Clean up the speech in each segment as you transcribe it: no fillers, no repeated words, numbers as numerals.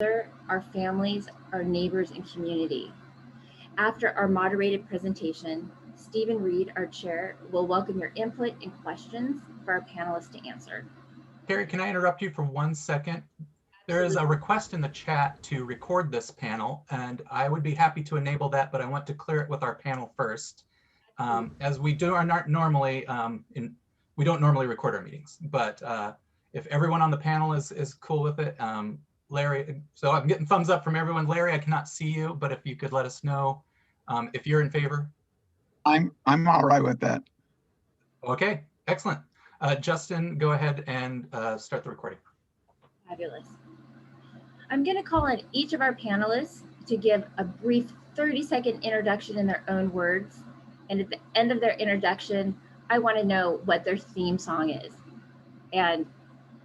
our families, our neighbors, and community. After our moderated presentation, Stephen Reed, our chair, will welcome your input and questions for our panelists to answer. Carrie, can I interrupt you for 1 second? There is a request in the chat to record this panel, and I would be happy to enable that, but I want to clear it with our panel first. As we do are not normally, we don't normally record our meetings, but if everyone on the panel is cool with it, Larry, so I'm getting thumbs up from everyone. Larry, I cannot see you, but if you could let us know if you're in favor. I'm all right with that. Okay, excellent. Justin, go ahead and start the recording. Fabulous. I'm going to call on each of our panelists to give a brief 30-second introduction in their own words. And at the end of their introduction, I want to know what their theme song is. And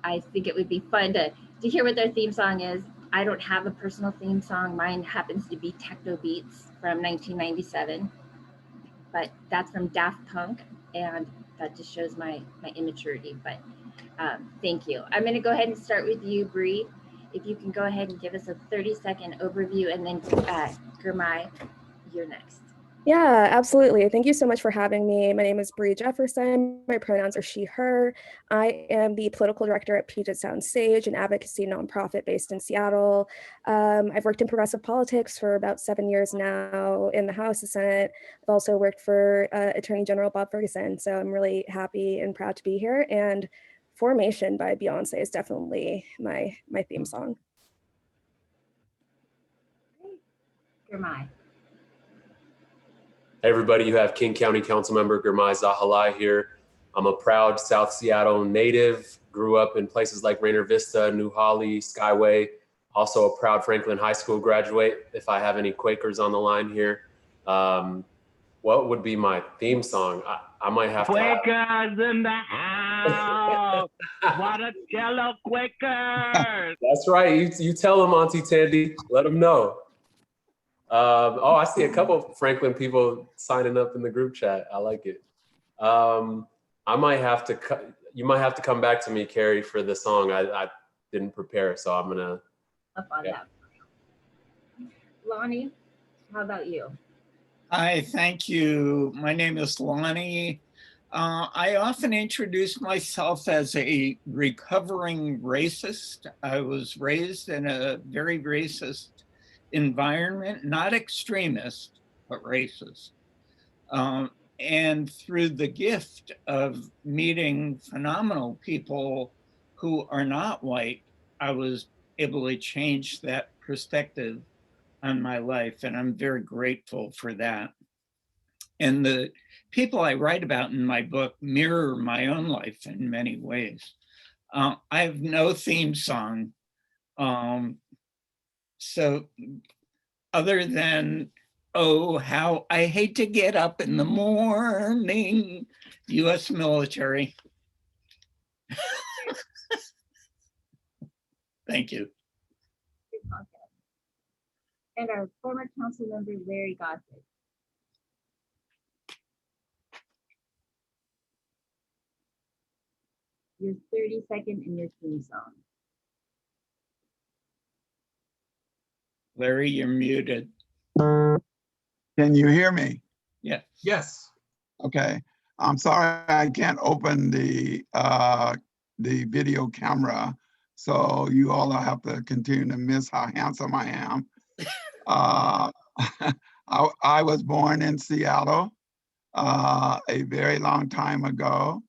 I think it would be fun to hear what their theme song is. I don't have a personal theme song. Mine happens to be Techno Beats from 1997. But that's from Daft Punk. And that just shows my immaturity. But thank you. I'm going to go ahead and start with you, Bre. If you can go ahead and give us a 30-second overview, and then Girmay, you're next. Yeah, absolutely. Thank you so much for having me. My name is Bre Jefferson. My pronouns are she, her. I am the political director at Puget Sound Sage, an advocacy nonprofit based in Seattle. I've worked in progressive politics for about 7 years now in the House, the Senate. I've also worked for Attorney General Bob Ferguson. So I'm really happy and proud to be here. And Formation by Beyonce is definitely my theme song. Girmay. Hey everybody, you have King County Councilmember Girmay Zahilay here. I'm a proud South Seattle native, grew up in places like Rainier Vista, New Holly, Skyway, also a proud Franklin High School graduate, if I have any Quakers on the line here. What would be my theme song? I might have Quakers in the house. Watercello Quakers. That's right. You tell them, Auntie Tandy. Let them know. Oh, I see a couple of Franklin people signing up in the group chat. I like it. I might have to. You might have to come back to me, Carrie, for the song. I didn't prepare, so I'm gonna. Up on that. Lonnie, how about you? Hi, thank you. My name is Lonnie. I often introduce myself as a recovering racist. I was raised in a very racist environment, not extremist, but racist. And through the gift of meeting phenomenal people who are not white, I was able to change that perspective on my life, and I'm very grateful for that. And the people I write about in my book mirror my own life in many ways. I have no theme song. So other than, oh, how I hate to get up in the morning, US military. Thank you. And our former council member, Larry Gossett. Your 30-second and your theme song. Larry, you're muted. Can you hear me? Yeah. Yes. Okay. I'm sorry I can't open the video camera, so you all have to continue to miss how handsome I am. I was born in Seattle a very long time ago.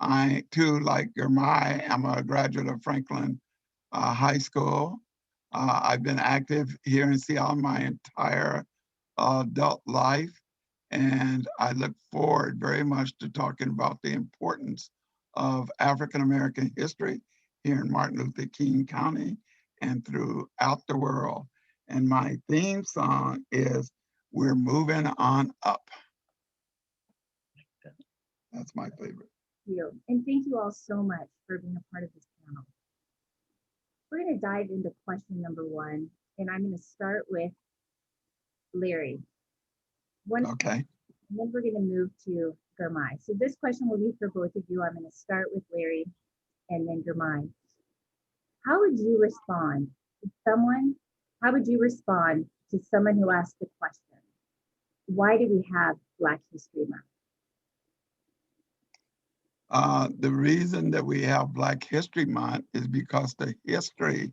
I too, like Girmay, am a graduate of Franklin High School. I've been active here in Seattle my entire adult life, and I look forward very much to talking about the importance of African American history here in Martin Luther King County and throughout the world. And my theme song is "We're Moving On Up." That's my favorite. Thank you. And thank you all so much for being a part of this panel. We're going to dive into question number one, and I'm going to start with Larry. Okay. And then we're going to move to Girmay. So this question will be for both of you. I'm going to start with Larry and then Girmay. How would you respond someone, how would you respond to someone who asked the question, why do we have Black History Month? The reason that we have Black History Month is because the history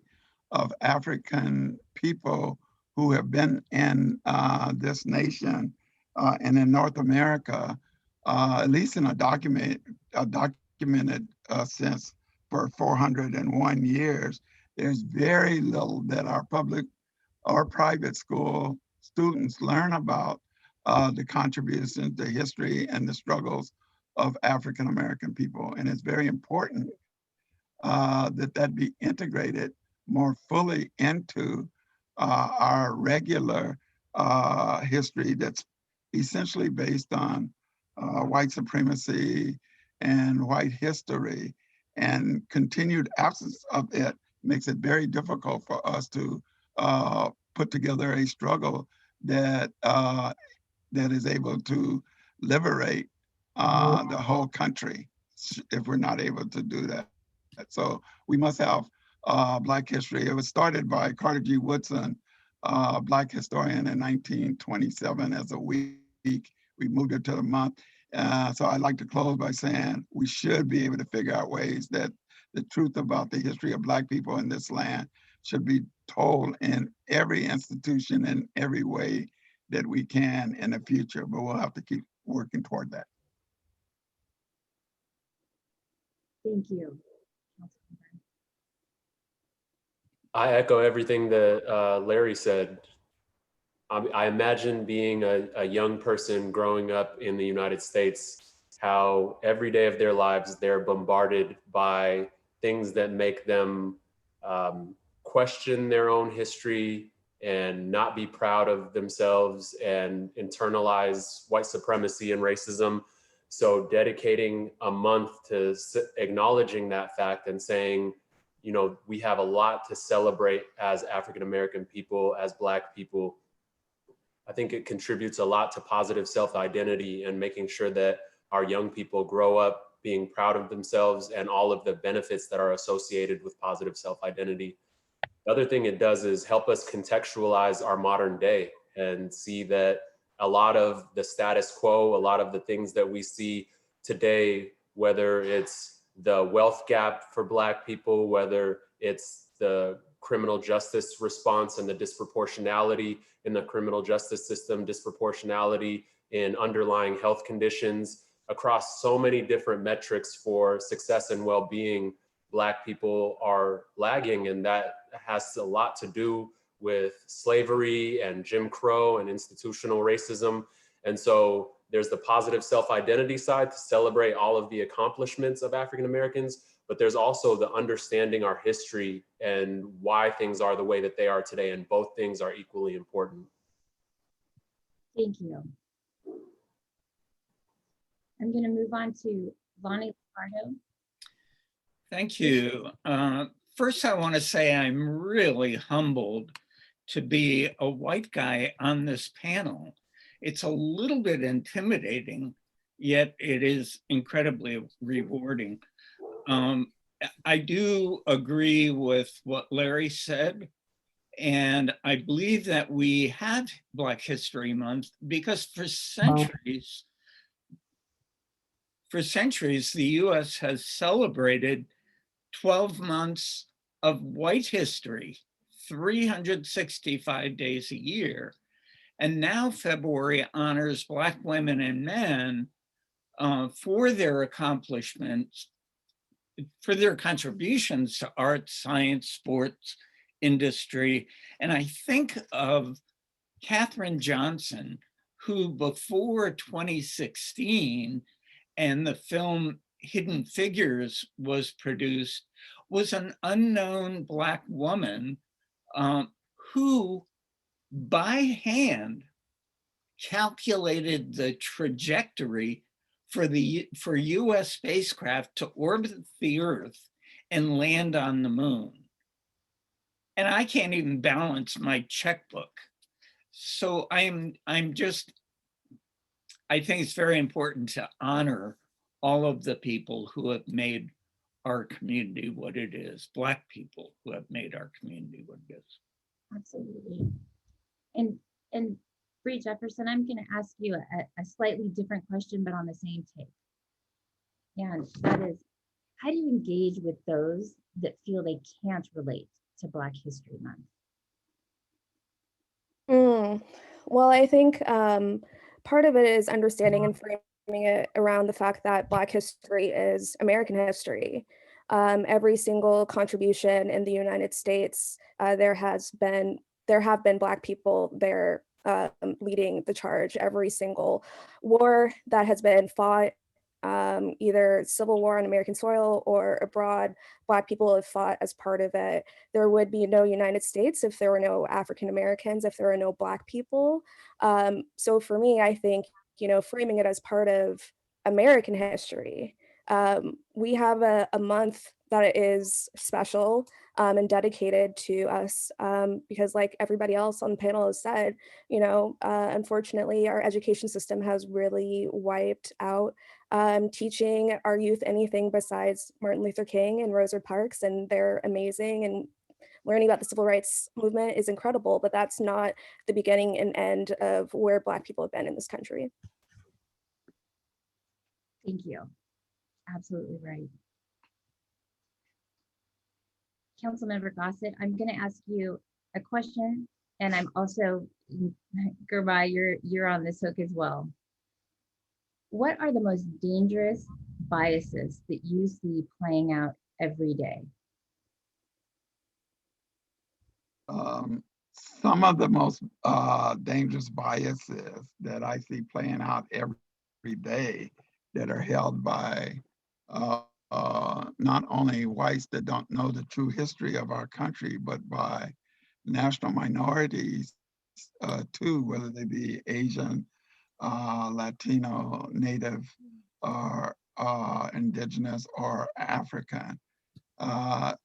of African people who have been in this nation and in North America, at least in a documented sense for 401 years, there's very little that our public or private school students learn about the contributions, the history, and the struggles of African American people. And it's very important that that be integrated more fully into our regular history that's essentially based on white supremacy and white history, and continued absence of it makes it very difficult for us to put together a struggle that that is able to liberate the whole country if we're not able to do that. So we must have Black history. It was started by Carter G. Woodson, Black historian, in 1927 as a week. We moved it to the month. So I'd like to close by saying we should be able to figure out ways that the truth about the history of Black people in this land should be told in every institution in every way that we can in the future, but we'll have to keep working toward that. Thank you. I echo everything that Larry said. I imagine being a young person growing up in the United States, how every day of their lives, they're bombarded by things that make them question their own history and not be proud of themselves and internalize white supremacy and racism. So dedicating a month to acknowledging that fact and saying, you know, we have a lot to celebrate as African-American people, as Black people. I think it contributes a lot to positive self-identity and making sure that our young people grow up being proud of themselves and all of the benefits that are associated with positive self-identity. The other thing it does is help us contextualize our modern day and see that a lot of the status quo, a lot of the things that we see today, whether it's the wealth gap for Black people, whether it's the criminal justice response and the disproportionality in the criminal justice system, disproportionality in underlying health conditions, across so many different metrics for success and well-being, Black people are lagging, and that has a lot to do with slavery and Jim Crow and institutional racism. And so there's the positive self-identity side to celebrate all of the accomplishments of African Americans, but there's also the understanding our history and why things are the way that they are today, and both things are equally important. Thank you. I'm going to move on to Lonnie Lusardo. Thank you. First, I want to say I'm really humbled to be a white guy on this panel. It's a little bit intimidating, yet it is incredibly rewarding. I do agree with what Larry said, and I believe that we have Black History Month because for centuries, the US has celebrated 12 months of white history, 365 days a year. And now February honors Black women and men for their accomplishments, for their contributions to art, science, sports, industry. And I think of Katherine Johnson, who before 2016 and the film Hidden Figures was produced, was an unknown Black woman who by hand calculated the trajectory for US spacecraft to orbit the Earth and land on the moon. And I can't even balance my checkbook. So I think it's very important to honor all of the people who have made our community what it is, Black people who have made our community what it is. Absolutely. And Bre Jefferson, I'm going to ask you a slightly different question, but on the same take. And that is, how do you engage with those that feel they can't relate to Black History Month? Well, I think part of it is understanding and framing it around the fact that Black history is American history. Every single contribution in the United States, there have been Black people there leading the charge. Every single war that has been fought, either civil war on American soil or abroad, Black people have fought as part of it. There would be no United States if there were no African Americans, if there were no Black people. So for me, I think, framing it as part of American history. We have a month that is special and dedicated to us because, like everybody else on the panel has said, unfortunately, our education system has really wiped out teaching our youth anything besides Martin Luther King and Rosa Parks, and they're amazing, and learning about the civil rights movement is incredible, but that's not the beginning and end of where Black people have been in this country. Thank you. Absolutely right. Councilmember Gossett, I'm going to ask you a question, and I'm also, Girmay, you're on this hook as well. What are the most dangerous biases that you see playing out every day? Some of the most dangerous biases that I see playing out every day that are held by not only whites that don't know the true history of our country, but by national minorities too, whether they be Asian, Latino, Native, or Indigenous, or African,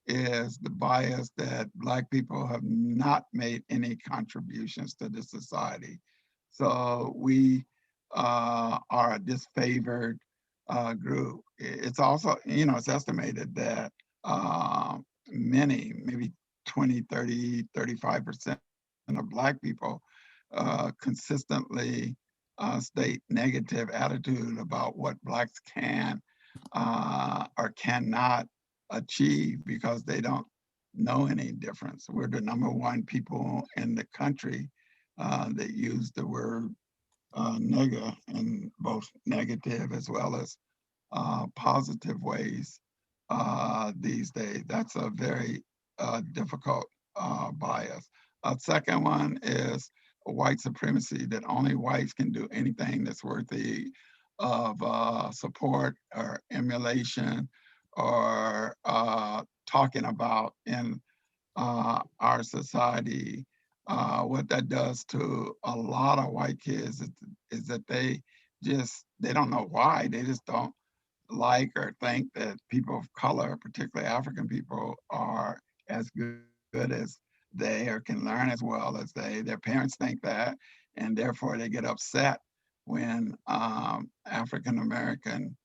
is the bias that Black people have not made any contributions to the society. So we are a disfavored group. It's also, it's estimated that many, maybe 20, 30, 35% of Black people consistently state negative attitude about what Blacks can or cannot achieve because they don't know any difference. We're the #1 people in the country that use the word nigger in both negative as well as positive ways these days. That's a very difficult bias. A second one is white supremacy, that only whites can do anything that's worthy of support or emulation or talking about in our society. What that does to a lot of white kids is that they don't know why. They just don't like or think that people of color, particularly African people, are as good as they or can learn as well as they. Their parents think that, and therefore they get upset when African American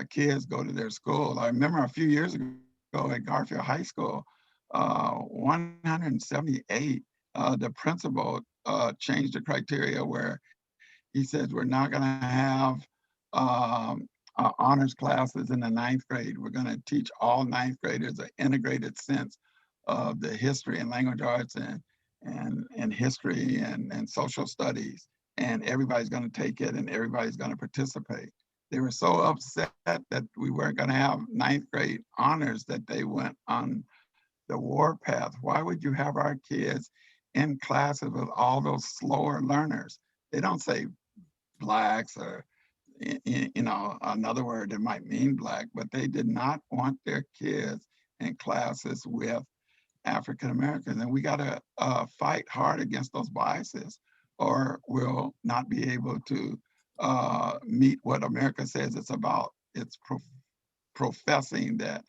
kids go to their school. I remember a few years ago at Garfield High School, 178, the principal changed the criteria where he says we're not going to have honors classes in the 9th grade. We're going to teach all 9th graders an integrated sense of the history and language arts and history and social studies. And everybody's going to take it and everybody's going to participate. They were so upset that we weren't going to have 9th grade honors that they went on the warpath. Why would you have our kids in classes with all those slower learners? They don't say Blacks or another word that might mean Black, but they did not want their kids in classes with African Americans. And we got to fight hard against those biases, or we'll not be able to meet what America says it's about. It's professing that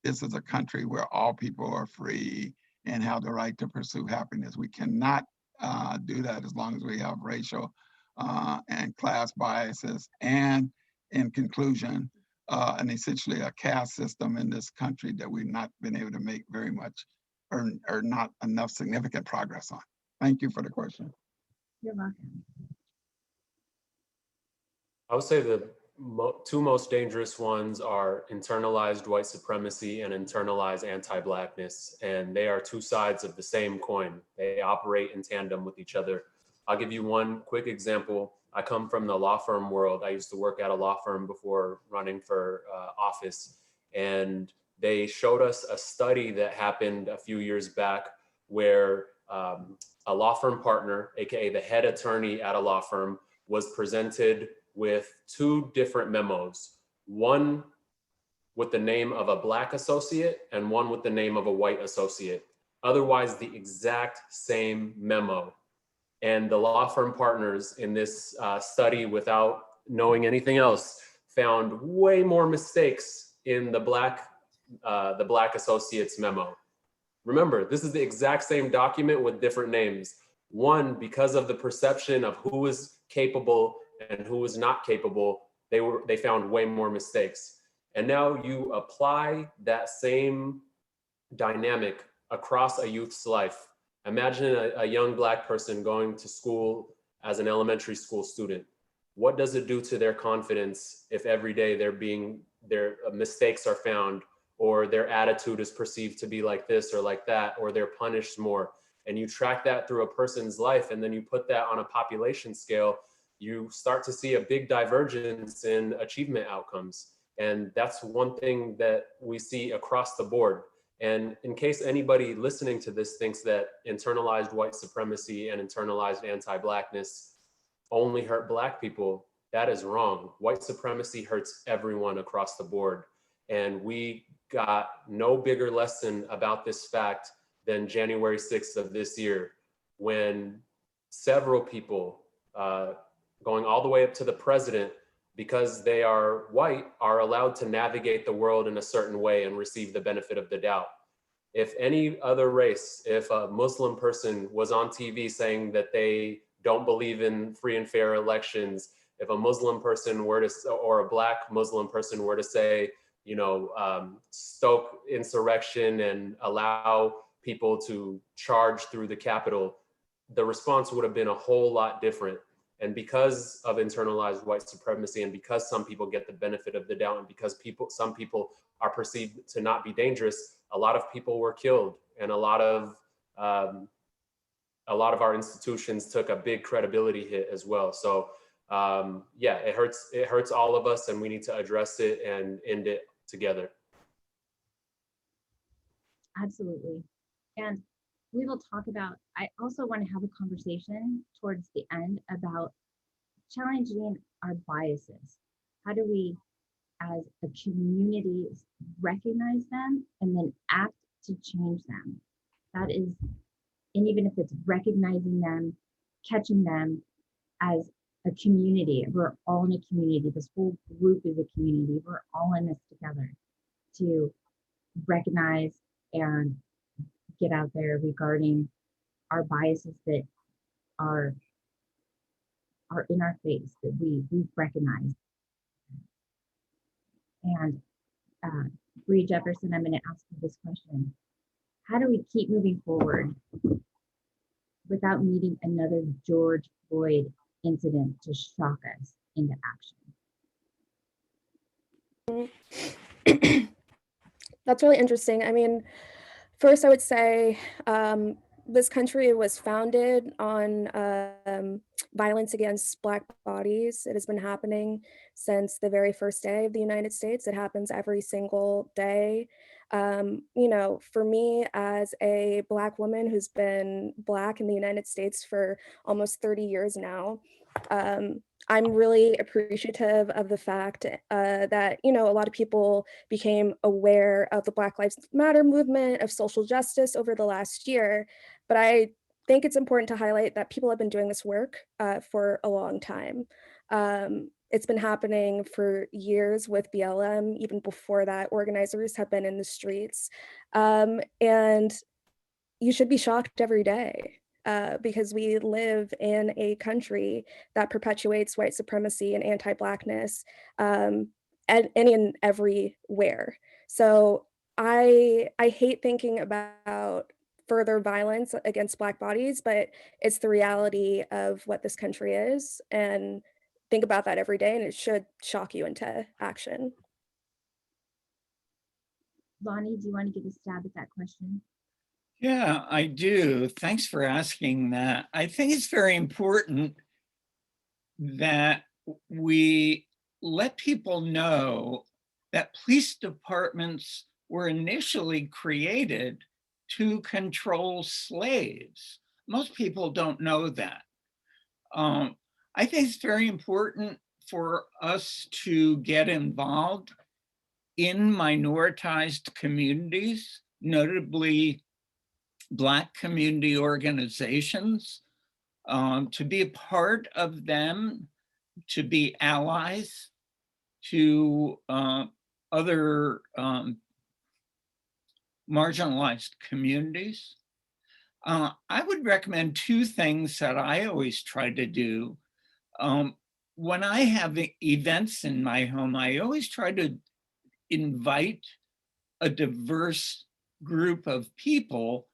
this is a country where all people are free and have the right to pursue happiness. We cannot do that as long as we have racial and class biases. And in conclusion, and essentially a caste system in this country that we've not been able to make very much or not enough significant progress on. Thank you for the question. You're welcome. I would say the two most dangerous ones are internalized white supremacy and internalized anti-Blackness. And they are two sides of the same coin. They operate in tandem with each other. I'll give you one quick example. I come from the law firm world. I used to work at a law firm before running for office. And they showed us a study that happened a few years back where a law firm partner, AKA the head attorney at a law firm, was presented with two different memos, one with the name of a Black associate and one with the name of a white associate, otherwise the exact same memo. And the law firm partners in this study, without knowing anything else, found way more mistakes in the Black associate's memo. Remember, this is the exact same document with different names. One, because of the perception of who is capable and who is not capable, they found way more mistakes. And now you apply that same dynamic across a youth's life. Imagine a young Black person going to school as an elementary school student. What does it do to their confidence if every day their mistakes are found, or their attitude is perceived to be like this or like that, or they're punished more? And you track that through a person's life, and then you put that on a population scale, you start to see a big divergence in achievement outcomes. And that's one thing that we see across the board. And in case anybody listening to this thinks that internalized white supremacy and internalized anti-Blackness only hurt Black people, that is wrong. White supremacy hurts everyone across the board. And we got no bigger lesson about this fact than January 6th of this year, when several people, going all the way up to the president, because they are white, are allowed to navigate the world in a certain way and receive the benefit of the doubt. If any other race, if a Muslim person was on TV saying that they don't believe in free and fair elections, if a Muslim person were to, or a Black Muslim person were to say, you know, stoke insurrection and allow people to charge through the Capitol, the response would have been a whole lot different. And because of internalized white supremacy, and because some people get the benefit of the doubt, and because some people are perceived to not be dangerous, a lot of people were killed, and a lot of our institutions took a big credibility hit as well. So yeah, it hurts all of us, and we need to address it and end it together. Absolutely. And we will talk about, I also want to have a conversation towards the end about challenging our biases. How do we, as a community, recognize them and then act to change them? That is, and even if it's recognizing them, catching them as a community, we're all in a community. This whole group is a community. We're all in this together to recognize and get out there regarding our biases that are in our face, that we've recognized. And Bre Jefferson, I'm going to ask you this question. How do we keep moving forward without needing another George Floyd incident to shock us into action? That's really interesting. I mean, first I would say this country was founded on violence against Black bodies. It has been happening since the very first day of the United States. It happens every single day. You know, for me as a Black woman who's been Black in the United States for almost 30 years now, I'm really appreciative of the fact that, you know, a lot of people became aware of the Black Lives Matter movement, of social justice over the last year. But I think it's important to highlight that people have been doing this work for a long time. It's been happening for years with BLM. Even before that, organizers have been in the streets. And you should be shocked every day. Because we live in a country that perpetuates white supremacy and anti-Blackness. any and everywhere. So I hate thinking about further violence against Black bodies, but it's the reality of what this country is, and think about that every day, and it should shock you into action. Lonnie, do you want to give a stab at that question? Yeah, I do. Thanks for asking that. I think it's very important that we let people know that police departments were initially created to control slaves. Most people don't know that. I think it's very important for us to get involved in minoritized communities, notably Black community organizations, to be a part of them, to be allies to other marginalized communities. I would recommend two things that I always try to do. When I have events in my home, I always try to invite a diverse group of people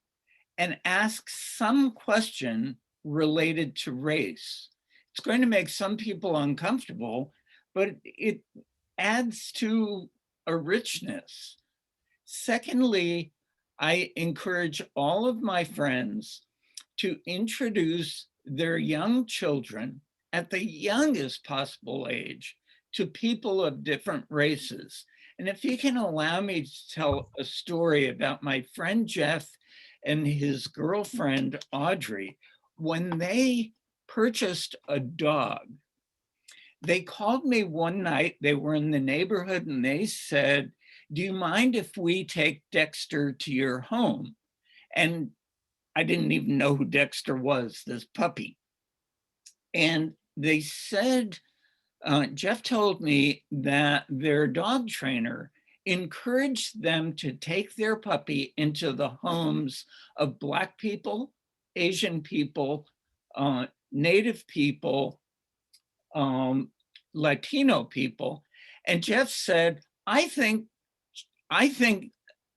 and ask some question related to race. It's going to make some people uncomfortable, but it adds to a richness. Secondly, I encourage all of my friends to introduce their young children at the youngest possible age to people of different races. And if you can allow me to tell a story about my friend Jeff and his girlfriend Audrey, when they purchased a dog, they called me one night, they were in the neighborhood, and they said, "Do you mind if we take Dexter to your home?" And I didn't even know who Dexter was, this puppy. And they said, Jeff told me that their dog trainer encouraged them to take their puppy into the homes of Black people, Asian people, Native people, Latino people. And Jeff said, I think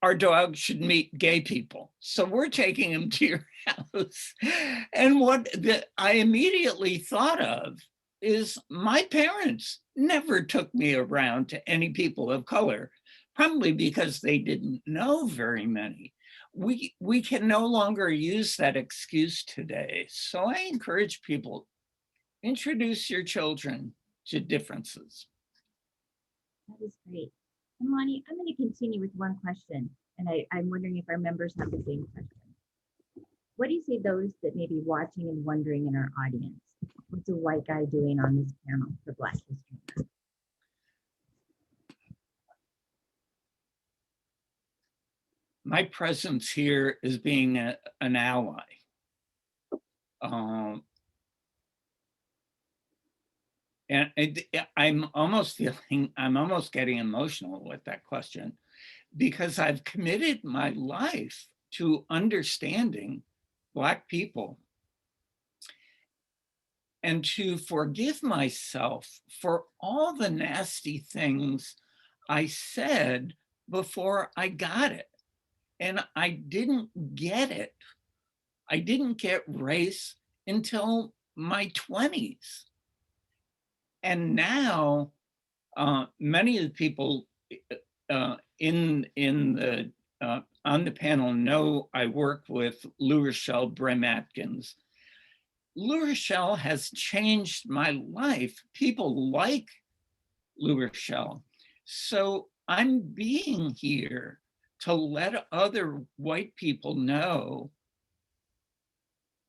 our dog should meet gay people. So we're taking him to your house. And what I immediately thought of is my parents never took me around to any people of color, probably because they didn't know very many. We can no longer use that excuse today. So I encourage people, introduce your children to differences. That is great. And Lonnie, I'm going to continue with one question, and I'm wondering if our members have the same question. What do you say those that may be watching and wondering in our audience? What's a white guy doing on this panel for Black History Month? My presence here is being an ally. And I'm almost getting emotional with that question, because I've committed my life to understanding Black people and to forgive myself for all the nasty things I said before I got it. And I didn't get it. I didn't get race until my 20s. And now, many of the people on the panel know I work with Lou Rochelle Brim-Atkins. Lou Rochelle has changed my life. People like Lou Rochelle. So I'm being here to let other white people know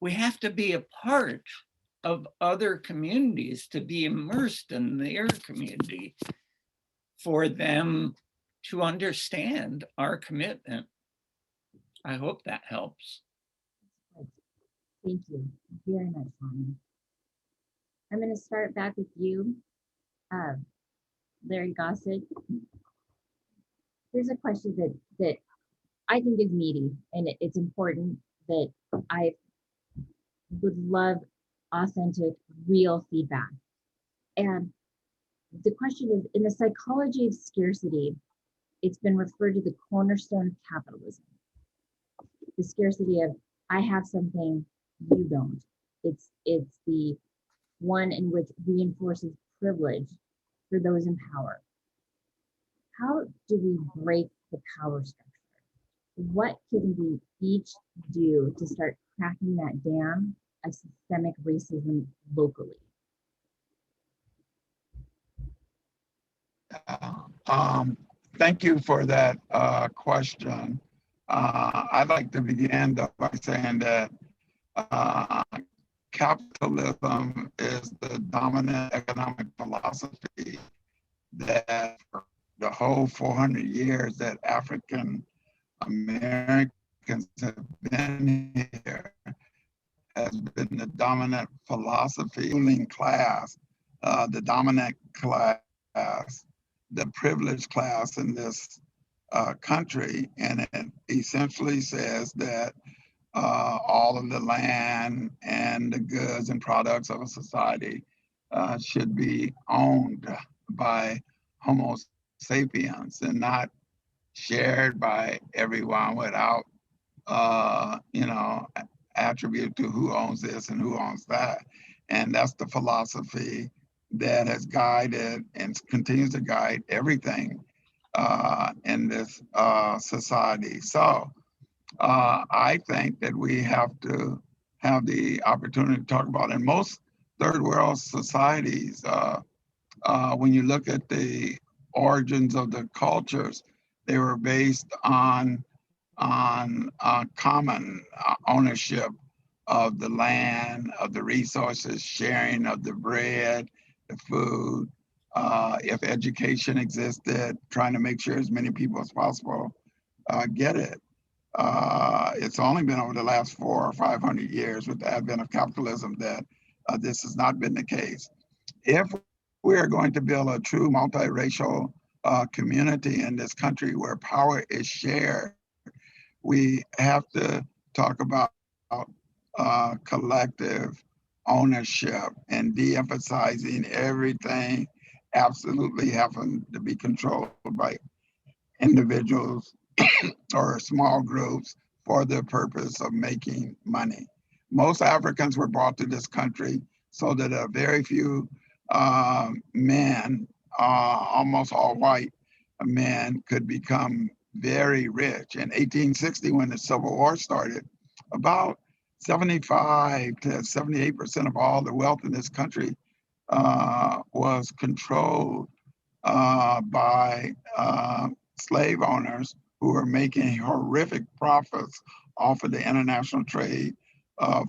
we have to be a part of other communities, to be immersed in their community for them to understand our commitment. I hope that helps. Thank you very much, Lonnie. I'm going to start back with you, Larry Gossett. Here's a question that I think is meaty, and it's important that I would love authentic, real feedback. And the question is, in the psychology of scarcity, it's been referred to the cornerstone of capitalism. The scarcity of, I have something, you don't. It's the one in which reinforces privilege for those in power. How do we break the power structure? What can we each do to start cracking that dam of systemic racism locally? Thank you for that question. I'd like to begin by saying that capitalism is the dominant economic philosophy that for the whole 400 years that African Americans have been here has been the dominant philosophy, ruling class, the dominant class, the privileged class in this country. And it essentially says that all of the land and the goods and products of a society should be owned by Homo sapiens and not shared by everyone without, attribute to who owns this and who owns that. And that's the philosophy that has guided and continues to guide everything in this society. So I think that we have to have the opportunity to talk about, in most third world societies, when you look at the origins of the cultures, they were based on common ownership of the land, of the resources, sharing of the bread, the food. If education existed, trying to make sure as many people as possible get it. It's only been over the last 400 or 500 years with the advent of capitalism that this has not been the case. If we are going to build a true multiracial community in this country where power is shared, we have to talk about collective ownership and de-emphasizing everything absolutely having to be controlled by individuals or small groups for the purpose of making money. Most Africans were brought to this country so that a very few men, almost all white men, could become very rich. In 1860, when the Civil War started, about 75 to 78% of all the wealth in this country was controlled by slave owners who were making horrific profits off of the international trade of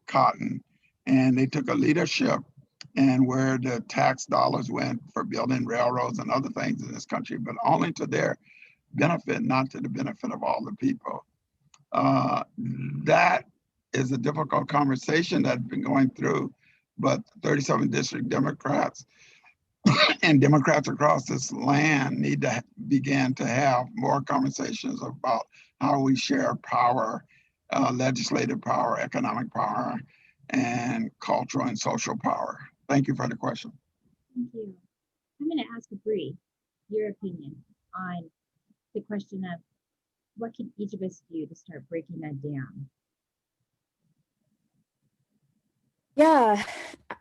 cotton. And they took a leadership and where the tax dollars went for building railroads and other things in this country, but only to their benefit, not to the benefit of all the people. That is a difficult conversation that's been going through, but 37 district Democrats and Democrats across this land need to begin to have more conversations about how we share power, legislative power, economic power, and cultural and social power. Thank you for the question. Thank you. I'm going to ask Bre your opinion on the question of what can each of us do to start breaking that down? Yeah,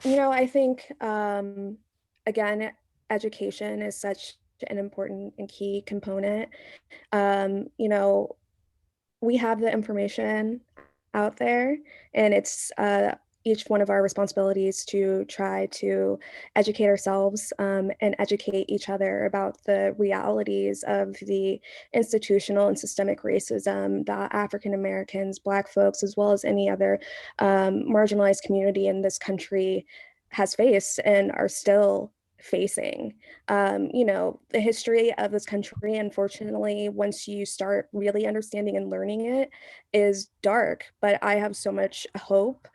I think, again, education is such an important and key component. We have the information out there, and it's each one of our responsibilities to try to educate ourselves and educate each other about the realities of the institutional and systemic racism that African Americans, Black folks, as well as any other marginalized community in this country has faced and are still facing. The history of this country, unfortunately, once you start really understanding and learning it, is dark, but I have so much hope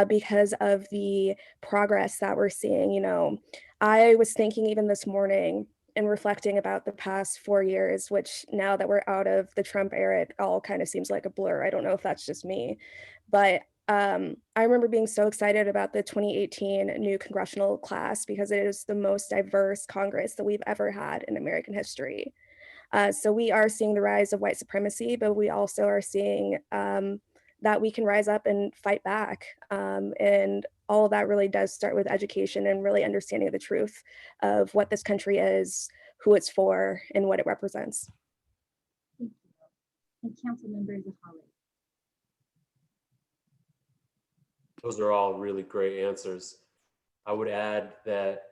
because of the progress that we're seeing. I was thinking even this morning and reflecting about the past 4 years, which now that we're out of the Trump era, it all kind of seems like a blur. I don't know if that's just me, but I remember being so excited about the 2018 new congressional class because it is the most diverse Congress that we've ever had in American history. So we are seeing the rise of white supremacy, but we also are seeing that we can rise up and fight back. And all of that really does start with education and really understanding the truth of what this country is, who it's for, and what it represents. Thank you. And Councilmember Zahilay. Those are all really great answers. I would add that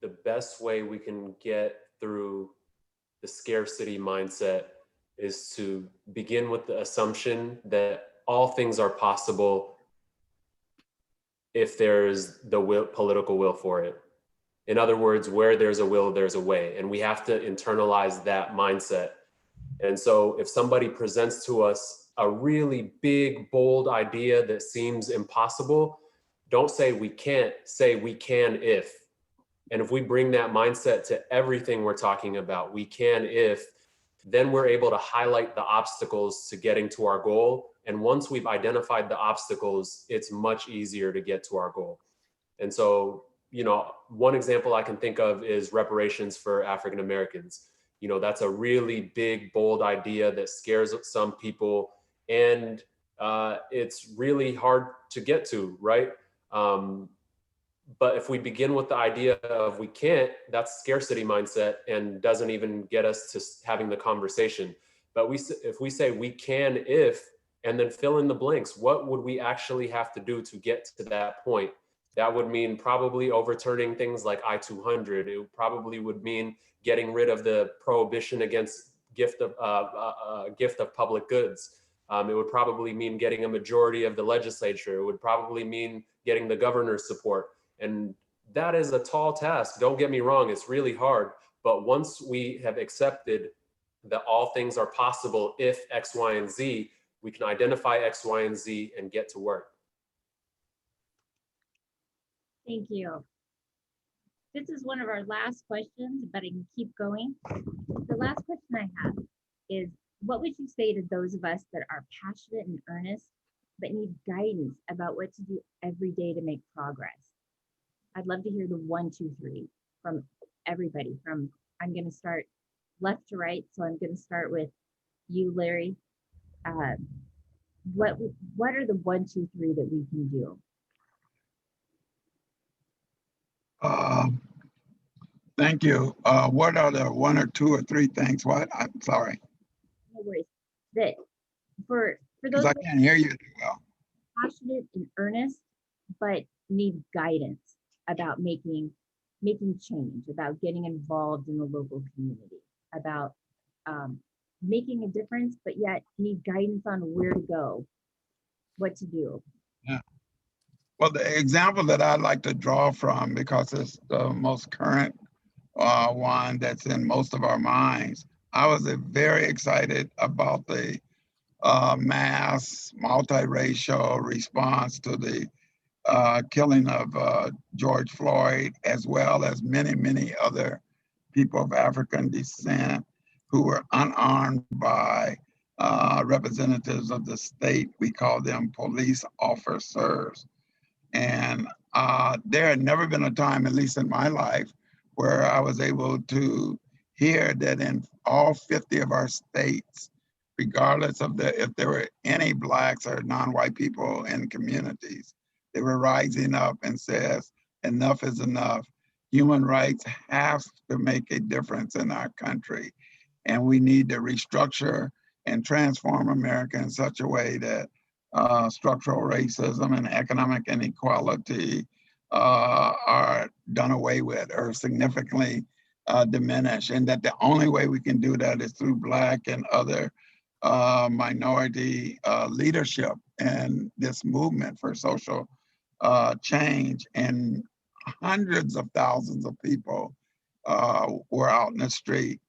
the best way we can get through the scarcity mindset is to begin with the assumption that all things are possible if there's the political will for it. In other words, where there's a will, there's a way. And we have to internalize that mindset. And so if somebody presents to us a really big, bold idea that seems impossible, don't say we can't, say we can if. And if we bring that mindset to everything we're talking about, we can if, then we're able to highlight the obstacles to getting to our goal. And once we've identified the obstacles, it's much easier to get to our goal. And so, you know, one example I can think of is reparations for African Americans. You know, that's a really big, bold idea that scares some people, and it's really hard to get to, right? But if we begin with the idea of we can't, that's scarcity mindset and doesn't even get us to having the conversation. But if we say we can if, and then fill in the blanks, what would we actually have to do to get to that point? That would mean probably overturning things like I-200. It probably would mean getting rid of the prohibition against gift of public goods. It would probably mean getting a majority of the legislature. It would probably mean getting the governor's support. And that is a tall task. Don't get me wrong, it's really hard. But once we have accepted that all things are possible if X, Y, and Z, we can identify X, Y, and Z and get to work. Thank you. This is one of our last questions, but I can keep going. The last question I have is, what would you say to those of us that are passionate and earnest, but need guidance about what to do every day to make progress? I'd love to hear the 1, 2, 3 from everybody. I'm going to start left to right. So I'm going to start with you, Larry. What are the 1, 2, 3 that we can do? Thank you. What are the 1 or 2 or 3 things? What? I'm sorry. No worries. That for those Because I can't hear you too well. Passionate and earnest, but need guidance about making change, about getting involved in the local community, about making a difference, but yet need guidance on where to go, what to do. Yeah. Well, the example that I'd like to draw from, because it's the most current one that's in most of our minds, I was very excited about the mass multiracial response to the killing of George Floyd, as well as many, many other people of African descent who were unarmed by representatives of the state. We call them police officers. And there had never been a time, at least in my life, where I was able to hear that in all 50 of our states, regardless of if there were any Blacks or non-white people in communities, they were rising up and says, enough is enough. Human rights have to make a difference in our country. And we need to restructure and transform America in such a way that structural racism and economic inequality are done away with or significantly diminished. And that the only way we can do that is through Black and other minority leadership and this movement for social change. And hundreds of thousands of people were out in the street.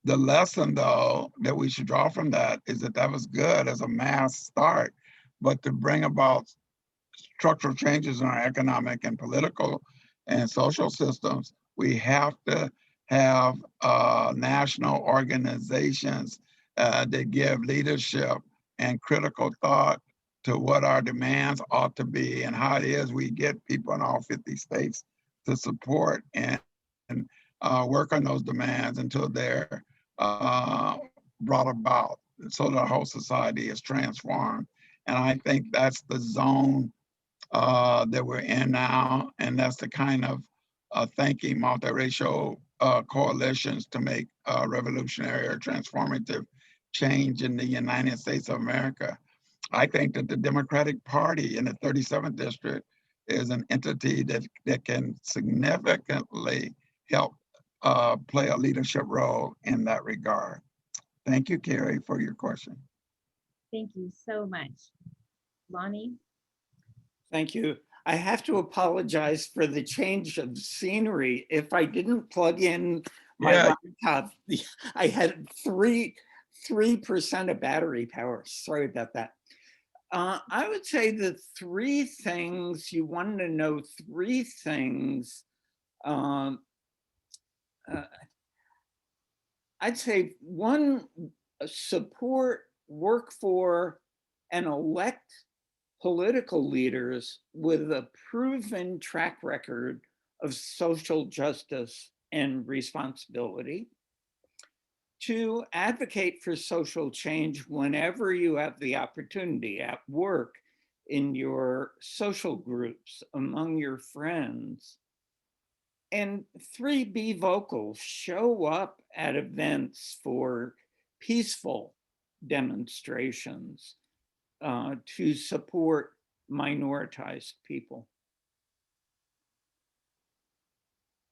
The lesson, though, that we should draw from that is that was good as a mass start, but to bring about structural changes in our economic and political and social systems, we have to have national organizations that give leadership and critical thought to what our demands ought to be and how it is we get people in all 50 states to support and work on those demands until they're brought about so the whole society is transformed. And I think that's the zone that we're in now. And that's the kind of thinking multiracial coalitions to make revolutionary or transformative change in the United States of America. I think that the Democratic Party in the 37th district is an entity that can significantly help play a leadership role in that regard. Thank you, Carrie, for your question. Thank you so much. Lonnie? Thank you. I have to apologize for the change of scenery. If I didn't plug in my laptop, I had 3% of battery power. Sorry about that. I would say the three things, you wanted to know three things. I'd say one, support, work for, and elect political leaders with a proven track record of social justice and responsibility. Two, advocate for social change whenever you have the opportunity at work, in your social groups, among your friends. And three, be vocal, show up at events for peaceful demonstrations to support minoritized people.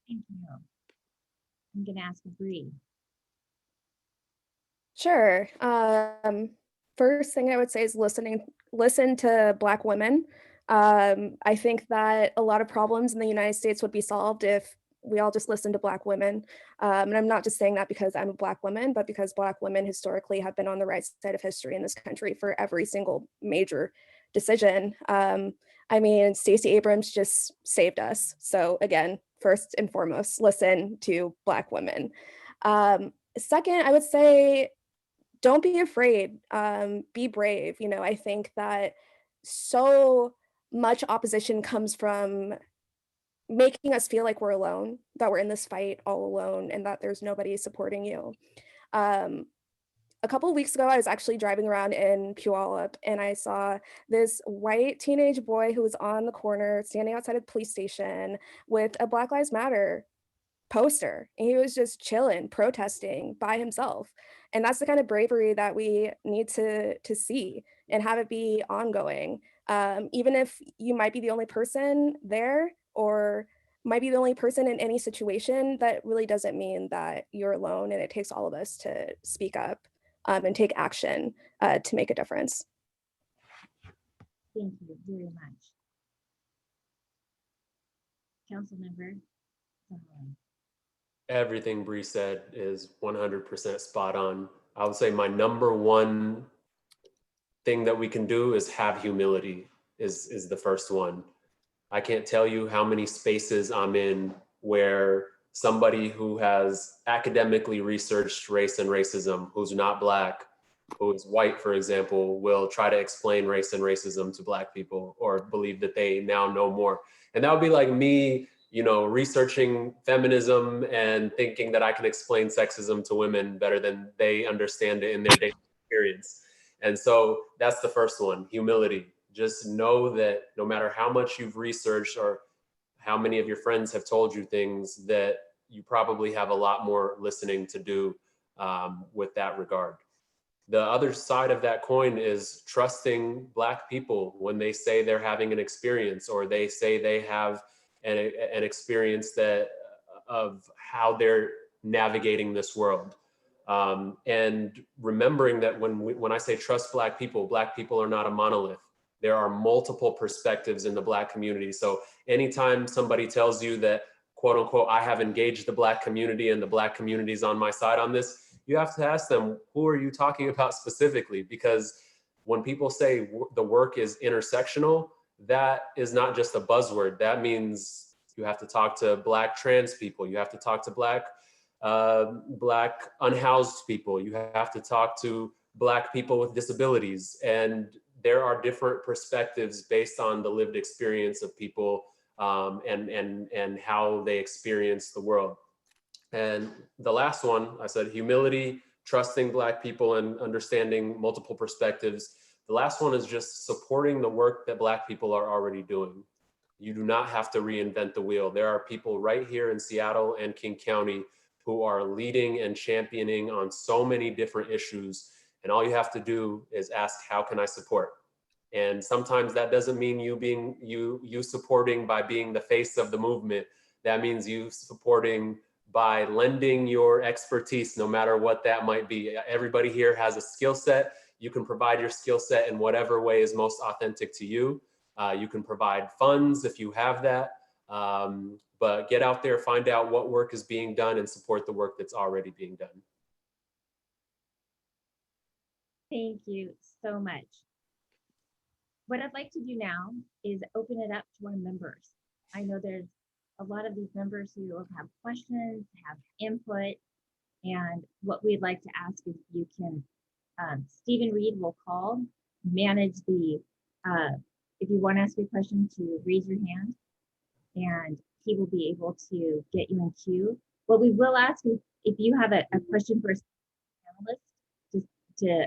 Thank you. I'm gonna ask Bre. Sure. First thing I would say is listen to Black women. I think that a lot of problems in the United States would be solved if we all just listened to Black women. And I'm not just saying that because I'm a Black woman, but because Black women historically have been on the right side of history in this country for every single major decision. I mean, Stacey Abrams just saved us. So again, first and foremost, listen to Black women. Second, I would say, don't be afraid, be brave. You know, I think that so much opposition comes from making us feel like we're alone, that we're in this fight all alone, and that there's nobody supporting you. A couple of weeks ago, I was actually driving around in Puyallup, and I saw this white teenage boy who was on the corner standing outside of the police station with a Black Lives Matter poster, and he was just chilling, protesting by himself. And that's the kind of bravery that we need to see and have it be ongoing. Even if you might be the only person there or might be the only person in any situation, that really doesn't mean that you're alone, and it takes all of us to speak up and take action to make a difference. Thank you very much. Councilmember Zahilay. Everything Bre said is 100% spot on. I would say my number one thing that we can do is have humility is the first one. I can't tell you how many spaces I'm in where somebody who has academically researched race and racism, who's not Black, who is white, for example, will try to explain race and racism to Black people or believe that they now know more. And that would be like me, you know, researching feminism and thinking that I can explain sexism to women better than they understand it in their daily experience. And so that's the first one, humility. Just know that no matter how much you've researched or how many of your friends have told you things, that you probably have a lot more listening to do with that regard. The other side of that coin is trusting Black people when they say they're having an experience or they say they have an experience that of how they're navigating this world. And remembering that when I say trust Black people are not a monolith. There are multiple perspectives in the Black community. So anytime somebody tells you that, quote unquote, I have engaged the Black community and the Black community is on my side on this, you have to ask them, who are you talking about specifically? Because when people say the work is intersectional, that is not just a buzzword. That means you have to talk to Black trans people. You have to talk to Black unhoused people. You have to talk to Black people with disabilities. And there are different perspectives based on the lived experience of people and how they experience the world. And the last one, I said humility, trusting Black people and understanding multiple perspectives. The last one is just supporting the work that Black people are already doing. You do not have to reinvent the wheel. There are people right here in Seattle and King County who are leading and championing on so many different issues. And all you have to do is ask, how can I support? And sometimes that doesn't mean you supporting by being the face of the movement. That means you supporting by lending your expertise, no matter what that might be. Everybody here has a skill set. You can provide your skill set in whatever way is most authentic to you. You can provide funds if you have that, but get out there, find out what work is being done and support the work that's already being done. Thank you so much. What I'd like to do now is open it up to our members. I know there's a lot of these members who have questions, have input, and what we'd like to ask is you can, Stephen Reed will manage the, if you want to ask a question, to raise your hand, and he will be able to get you in queue. What we will ask is if you have a question for a panelist, just to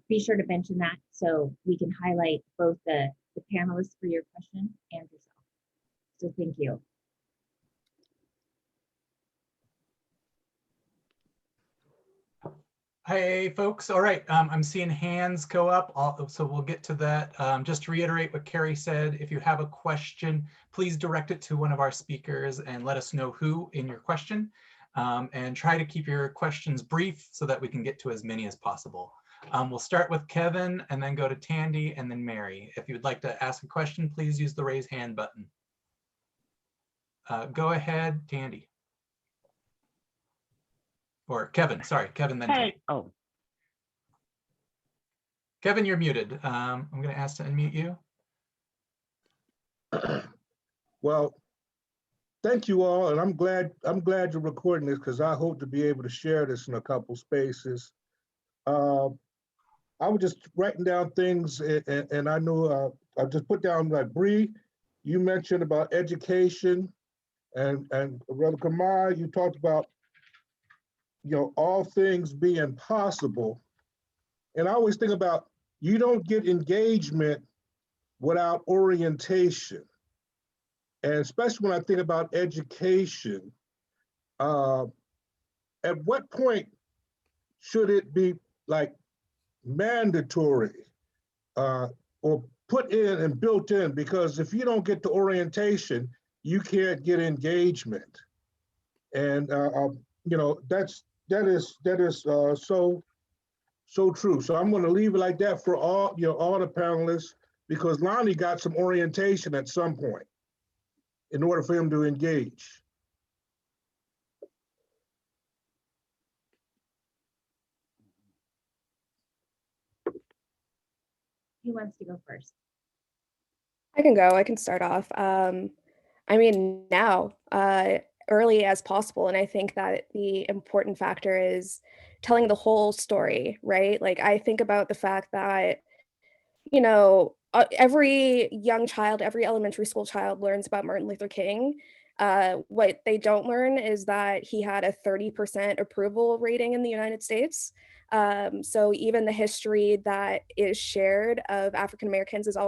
be sure to mention that so we can highlight both the panelists for your question and yourself. So thank you. Hey folks, all right, I'm seeing hands go up, so we'll get to that. Just to reiterate what Carrie said, if you have a question, please direct it to one of our speakers and let us know who in your question, and try to keep your questions brief so that we can get to as many as possible. We'll start with Kevin and then go to Tandy and then Mary. If you'd like to ask a question, please use the raise hand button. Go ahead, Tandy. Or Kevin, sorry, Kevin then Tandy. Hey, oh, Kevin, you're muted. I'm going to ask to unmute you. Well, thank you all, and I'm glad you're recording this because I hope to be able to share this in a couple spaces. I was just writing down things, and I know I just put down like Bre, you mentioned about education, and Brother Girmay, you talked about all things being possible. And I always think about, you don't get engagement without orientation. And especially when I think about education, at what point should it be like mandatory or put in and built in? Because if you don't get the orientation, you can't get engagement. And that is so true. So I'm going to leave it like that for all all the panelists, because Lonnie got some orientation at some point in order for him to engage. Who wants to go first? I can go. I can start off. I mean, now, early as possible. And I think that the important factor is telling the whole story, right? Like, I think about the fact that, every young child, every elementary school child learns about Martin Luther King. What they don't learn is that he had a 30% approval rating in the United States. So even the history that is shared of African Americans is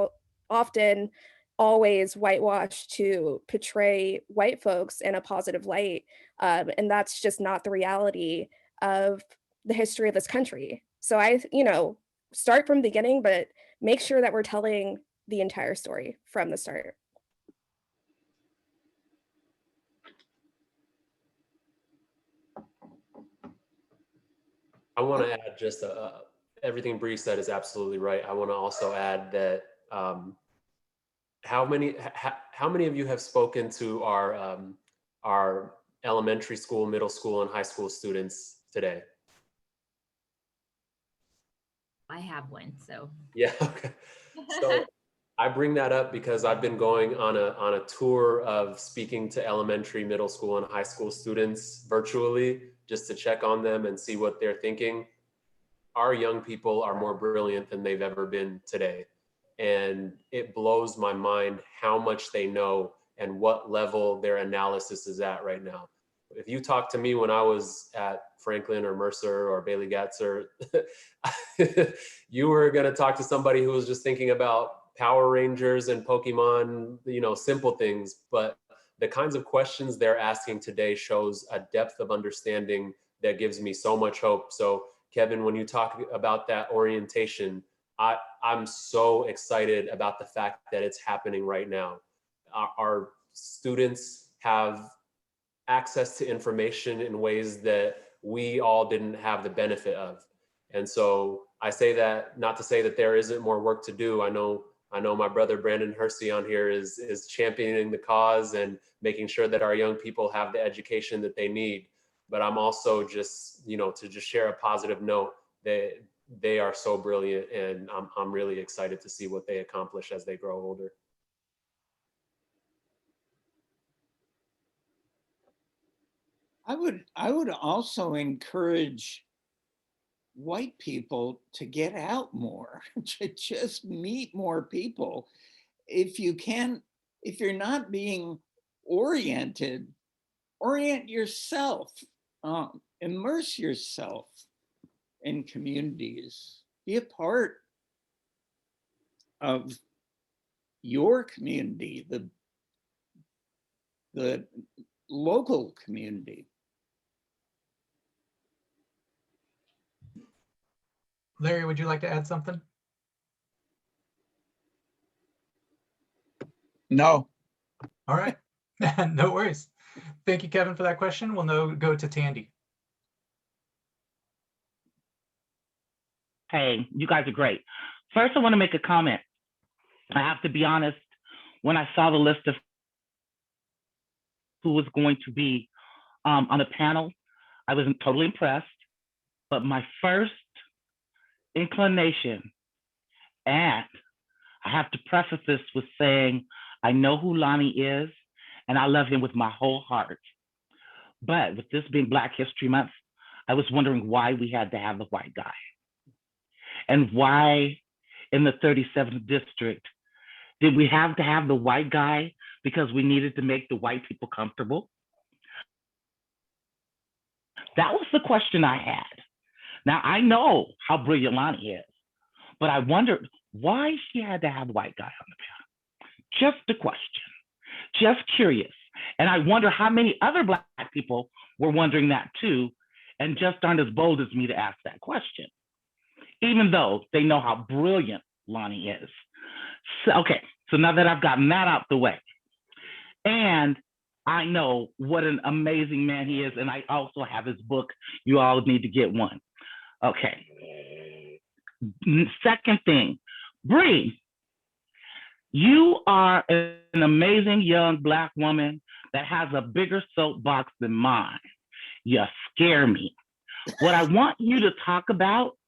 often always whitewashed to portray white folks in a positive light. And that's just not the reality of the history of this country. So I, start from the beginning, but make sure that we're telling the entire story from the start. I want to add just everything Bre said is absolutely right. I want to also add that how many of you have spoken to our elementary school, middle school, and high school students today? I have one, so. Yeah, okay. So I bring that up because I've been going on a tour of speaking to elementary, middle school, and high school students virtually, just to check on them and see what they're thinking. our young people are more brilliant than they've ever been today. And it blows my mind how much they know and what level their analysis is at right now. If you talk to me when I was at Franklin or Mercer or Bailey Gatzer, you were gonna talk to somebody who was just thinking about Power Rangers and Pokemon, you know, simple things. But the kinds of questions they're asking today shows a depth of understanding that gives me so much hope. So Kevin, when you talk about that orientation, I'm so excited about the fact that it's happening right now. Our students have access to information in ways that we all didn't have the benefit of. And so I say that not to say that there isn't more work to do. I know my brother Brandon Hersey on here is championing the cause and making sure that our young people have the education that they need. But I'm also just, you know, to just share a positive note that they are so brilliant, and I'm really excited to see what they accomplish as they grow older. I would also encourage white people to get out more, to just meet more people. If you're not being oriented, orient yourself, immerse yourself in communities, be a part of your community, the local community. Larry, would you like to add something? No. All right, no worries. Thank you, Kevin, for that question. We'll now go to Tandy. Hey, you guys are great. First, I want to make a comment. I have to be honest, when I saw the list of who was going to be on the panel, I was totally impressed. But my first inclination, and I have to preface this with saying, I know who Lonnie is, and I love him with my whole heart. But with this being Black History Month, I was wondering why we had to have the white guy. And why in the 37th district, did we have to have the white guy because we needed to make the white people comfortable? That was the question I had. Now, I know how brilliant Lonnie is, but I wondered why she had to have the white guy on the panel. Just a question, just curious. And I wonder how many other Black people were wondering that too, and just aren't as bold as me to ask that question, even though they know how brilliant Lonnie is. So, okay, so now that I've gotten that out the way, and I know what an amazing man he is, and I also have his book. You all need to get one. Okay. Second thing, Bre, you are an amazing young Black woman that has a bigger soapbox than mine. You scare me. What I want you to talk about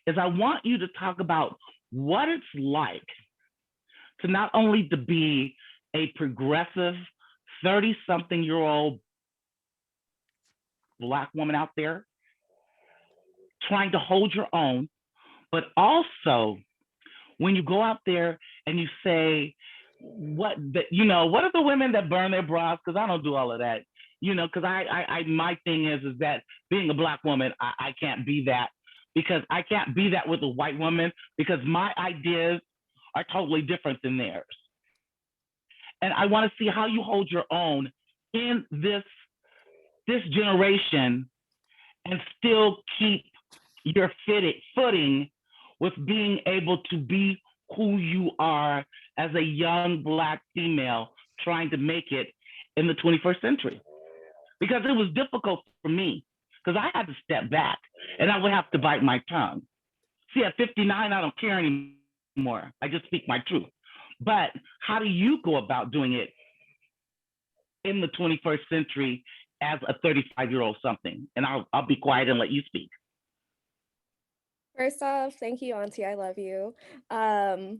is I want you to talk about what it's like to not only to be a progressive 30-something-year-old Black woman out there trying to hold your own, but also when you go out there and you say, what are the women that burn their bras? Because I don't do all of that, because I my thing is that being a Black woman, I can't be that, because I can't be that with a white woman, because my ideas are totally different than theirs. And I want to see how you hold your own in this generation and still keep your footing with being able to be who you are as a young Black female trying to make it in the 21st century. Because it was difficult for me, because I had to step back and I would have to bite my tongue. See, at 59, I don't care anymore. I just speak my truth. But how do you go about doing it in the 21st century as a 35-year-old something? And I'll be quiet and let you speak. First off, thank you, Auntie. I love you. To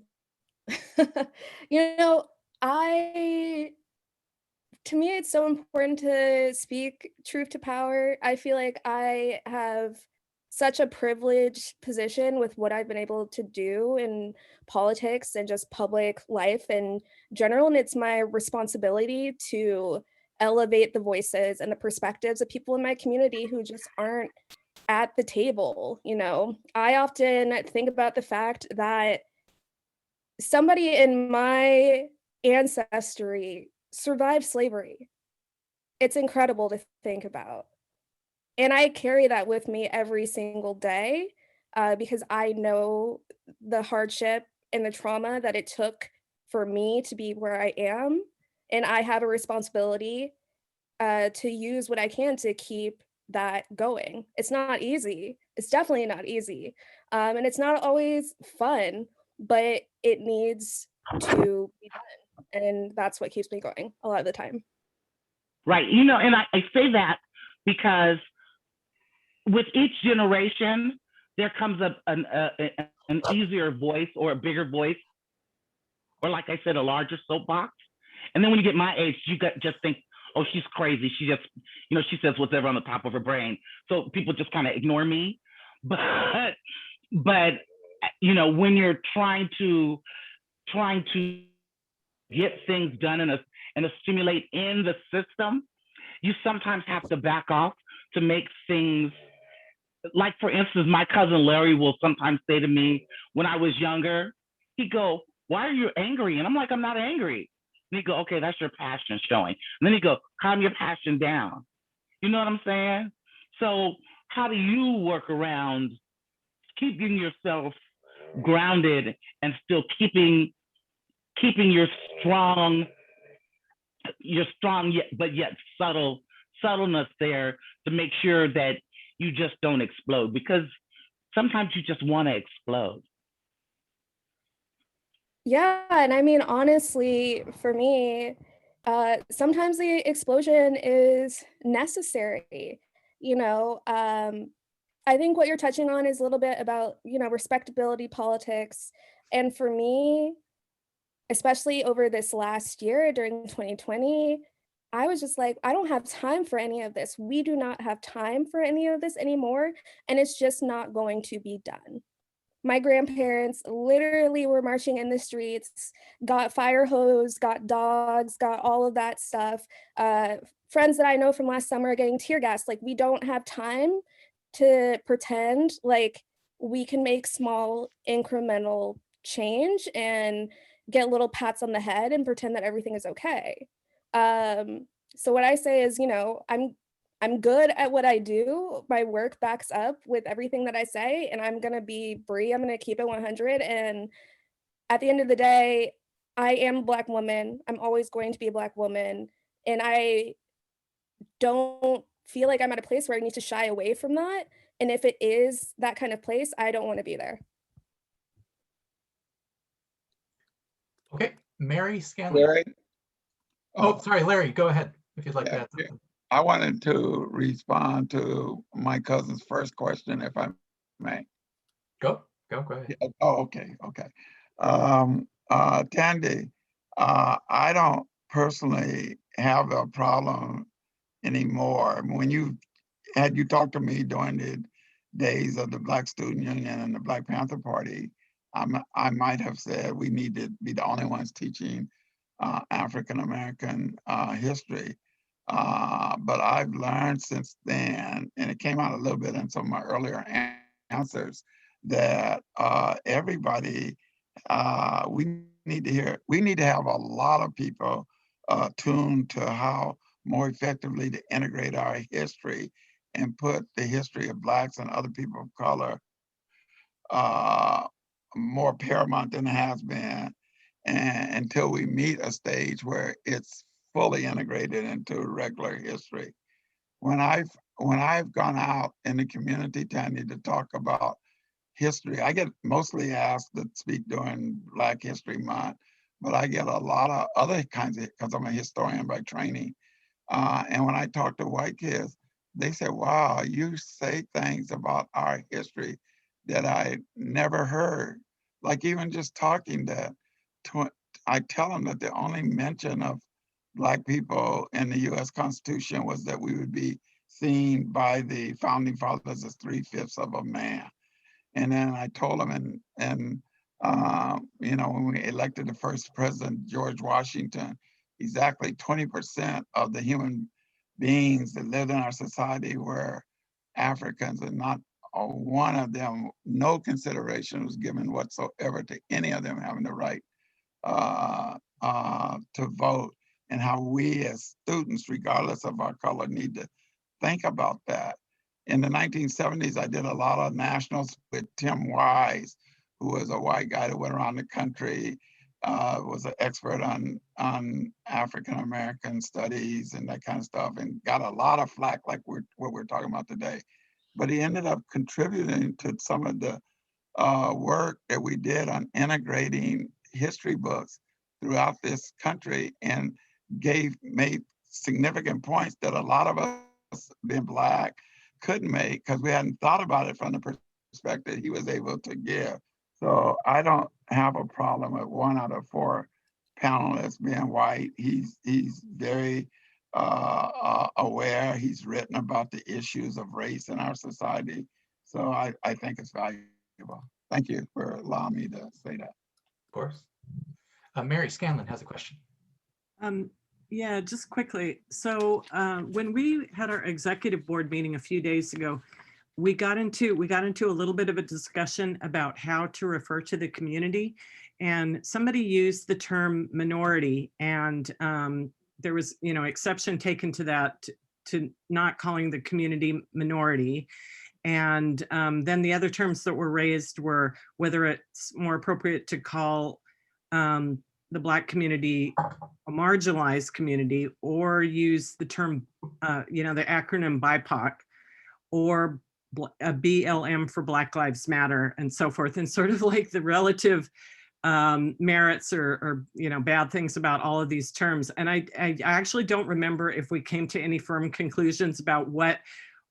me, it's so important to speak truth to power. I feel like I have such a privileged position with what I've been able to do in politics and just public life in general. And it's my responsibility to elevate the voices and the perspectives of people in my community who just aren't at the table. You know, I often think about the fact that somebody in my ancestry survived slavery. It's incredible to think about. And I carry that with me every single day because I know the hardship and the trauma that it took for me to be where I am. And I have a responsibility to use what I can to keep that going. It's not easy. It's definitely not easy. And it's not always fun, but it needs to be done. And that's what keeps me going a lot of the time. Right. You know, and I say that because with each generation, there comes an easier voice or a bigger voice, or like I said, a larger soapbox. And then when you get my age, you just think, oh, she's crazy. She just, you know, she says whatever on the top of her brain. So people just kind of ignore me. But you know, when you're trying to get things done and assimilate in the system, you sometimes have to back off to make things. Like, for instance, my cousin Larry will sometimes say to me when I was younger, he'd go, why are you angry? And I'm like, I'm not angry. And he'd go, okay, that's your passion showing. And then he'd go, calm your passion down. You know what I'm saying? So how do you work around keeping yourself grounded and still keeping your strong but yet subtleness there to make sure that you just don't explode, because sometimes you just want to explode. Yeah, and I mean, honestly, for me, sometimes the explosion is necessary. You know, I think what you're touching on is a little bit about, you know, respectability politics. And for me, especially over this last year during 2020, I was just like, I don't have time for any of this. We do not have time for any of this anymore. And it's just not going to be done. My grandparents literally were marching in the streets, got fire hose, got dogs, got all of that stuff. Friends that I know from last summer are getting tear gas. Like, we don't have time to pretend like we can make small incremental change and get little pats on the head and pretend that everything is okay. So what I say is, you know, I'm good at what I do. My work backs up with everything that I say, and I'm gonna be Bre. I'm gonna keep it 100. And at the end of the day, I am a Black woman. I'm always going to be a Black woman, and I don't feel like I'm at a place where I need to shy away from that. And if it is that kind of place, I don't want to be there. Okay, Mary Scanlon. Larry? Oh, sorry, Larry, go ahead if you'd like Yeah, to add something. I wanted to respond to my cousin's first question, if I may. Go ahead. Yeah, oh, okay. Tandy, I don't personally have a problem anymore. When you talked to me during the days of the Black Student Union and the Black Panther Party, I might have said we need to be the only ones teaching African American history. But I've learned since then, and it came out a little bit in some of my earlier answers, that everybody, we need to have a lot of people tuned to how more effectively to integrate our history and put the history of Blacks and other people of color more paramount than it has been, and until we meet a stage where it's fully integrated into regular history. When I've gone out in the community, Tanya, to talk about history, I get mostly asked to speak during Black History Month, but I get a lot of other kinds of, because I'm a historian by training. And when I talk to white kids, they say, wow, you say things about our history that I never heard. Like even just talking that, I tell them that the only mention of Black people in the US Constitution was that we would be seen by the founding fathers as 3/5 of a man. And then I told him, and you know, when we elected the first president, George Washington, exactly 20% of the human beings that lived in our society were Africans, and not one of them, no consideration was given whatsoever to any of them having the right to vote, and how we as students, regardless of our color, need to think about that. In the 1970s, I did a lot of nationals with Tim Wise, who was a white guy that went around the country, was an expert on African-American studies and that kind of stuff, and got a lot of flack like what we're talking about today. But he ended up contributing to some of the work that we did on integrating history books throughout this country, and made significant points that a lot of us, being Black, couldn't make because we hadn't thought about it from the perspective he was able to give. So I don't have a problem with 1 out of 4 panelists being white. He's very aware. He's written about the issues of race in our society. So I think it's valuable. Thank you for allowing me to say that. Of course. Mary Scanlon has a question. Yeah, just quickly. So when we had our executive board meeting a few days ago, we got into a little bit of a discussion about how to refer to the community, and somebody used the term minority, and there was, you know, exception taken to that, to not calling the community minority. And then the other terms that were raised were whether it's more appropriate to call the Black community a marginalized community, or use the term, you know, the acronym BIPOC, or a BLM for Black Lives Matter, and so forth, and sort of like the relative merits or you know, bad things about all of these terms. And I actually don't remember if we came to any firm conclusions about what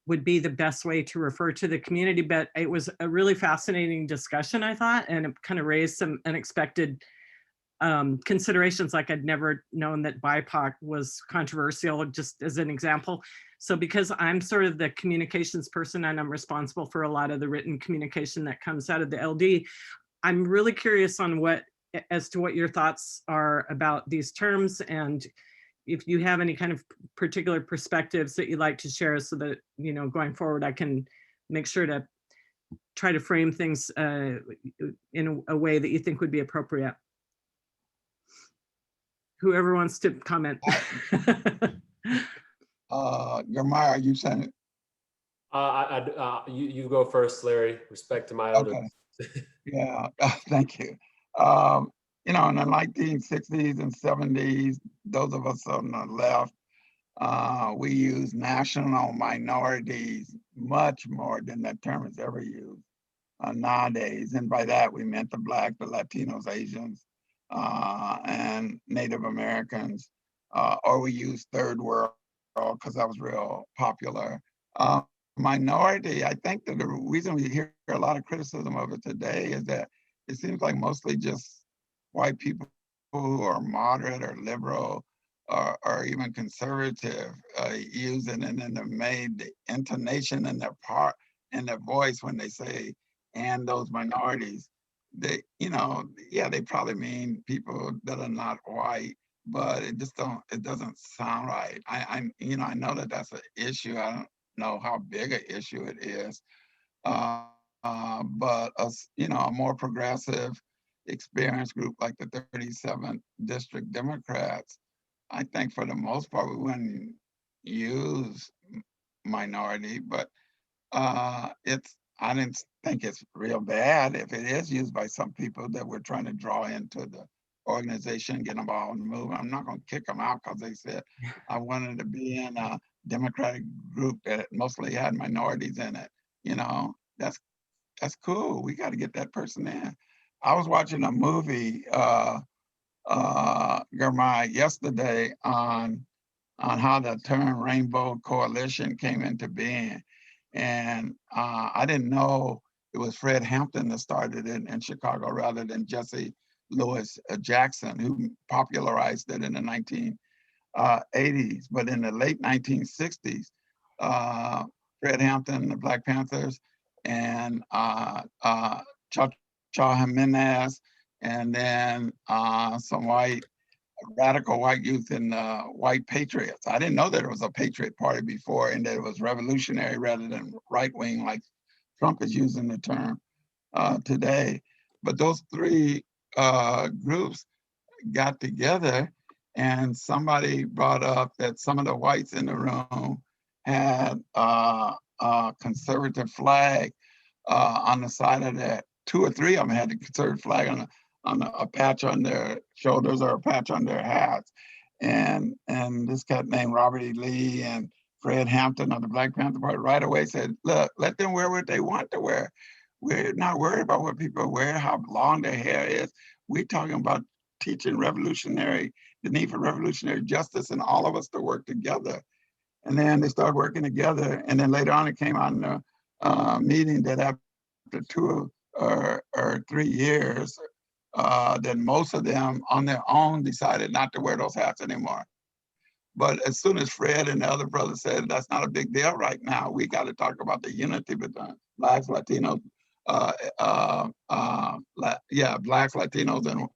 would be the best way to refer to the community, but it was a really fascinating discussion, I thought, and it kind of raised some unexpected considerations. Like, I'd never known that BIPOC was controversial, just as an example. So because I'm sort of the communications person and I'm responsible for a lot of the written communication that comes out of the LD, I'm really curious on as to what your thoughts are about these terms, and if you have any kind of particular perspectives that you'd like to share, so that, you know, going forward, I can make sure to try to frame things in a way that you think would be appropriate. Whoever wants to comment. Girmay, are you saying it? You go first, Larry. Respect to my elders. Okay. Yeah, thank you. You know, in the 1960s and 70s, those of us on the left, we use national minorities much more than that term is ever used nowadays. And by that, we meant the Black, the Latinos, Asians, and Native Americans, or we use third world because that was real popular. Minority, I think that the reason we hear a lot of criticism of it today is that it seems like mostly just white people who are moderate or liberal or even conservative use it, and then they made the intonation in their voice when they say, and those minorities. They, you know, yeah, they probably mean people that are not white, but it doesn't sound right. You know, I know that that's an issue. I don't know how big an issue it is, but you know, a more progressive, experienced group like the 37th District Democrats, I think for the most part we wouldn't use minority, but I didn't think it's real bad if it is used by some people that we're trying to draw into the organization, get them all moving. I'm not going to kick them out because they said I wanted to be in a Democratic group that mostly had minorities in it. You know, that's cool. We got to get that person in. I was watching a movie, Girmay, yesterday on how the term Rainbow Coalition came into being. And I didn't know it was Fred Hampton that started it in Chicago rather than Jesse Louis Jackson, who popularized it in the 1980s. But in the late 1960s, Fred Hampton, the Black Panthers, and Cha Jimenez, and then some radical white youth and white patriots. I didn't know that it was a patriot party before and that it was revolutionary rather than right wing like Trump is using the term today. But those three groups got together, and somebody brought up that some of the whites in the room had a conservative flag on the side of that. 2 or 3 of them had the conservative flag on a patch on their shoulders or a patch on their hats. And this guy named Robert E. Lee and Fred Hampton of the Black Panther Party right away said, look, let them wear what they want to wear. We're not worried about what people wear, how long their hair is. We're talking about teaching the need for revolutionary justice and all of us to work together. And then they started working together. And then later on, it came out in a meeting that after 2 or 3 years, then most of them on their own decided not to wear those hats anymore. But as soon as Fred and the other brothers said, that's not a big deal right now, we got to talk about the unity between Blacks, Latinos, Blacks, Latinos,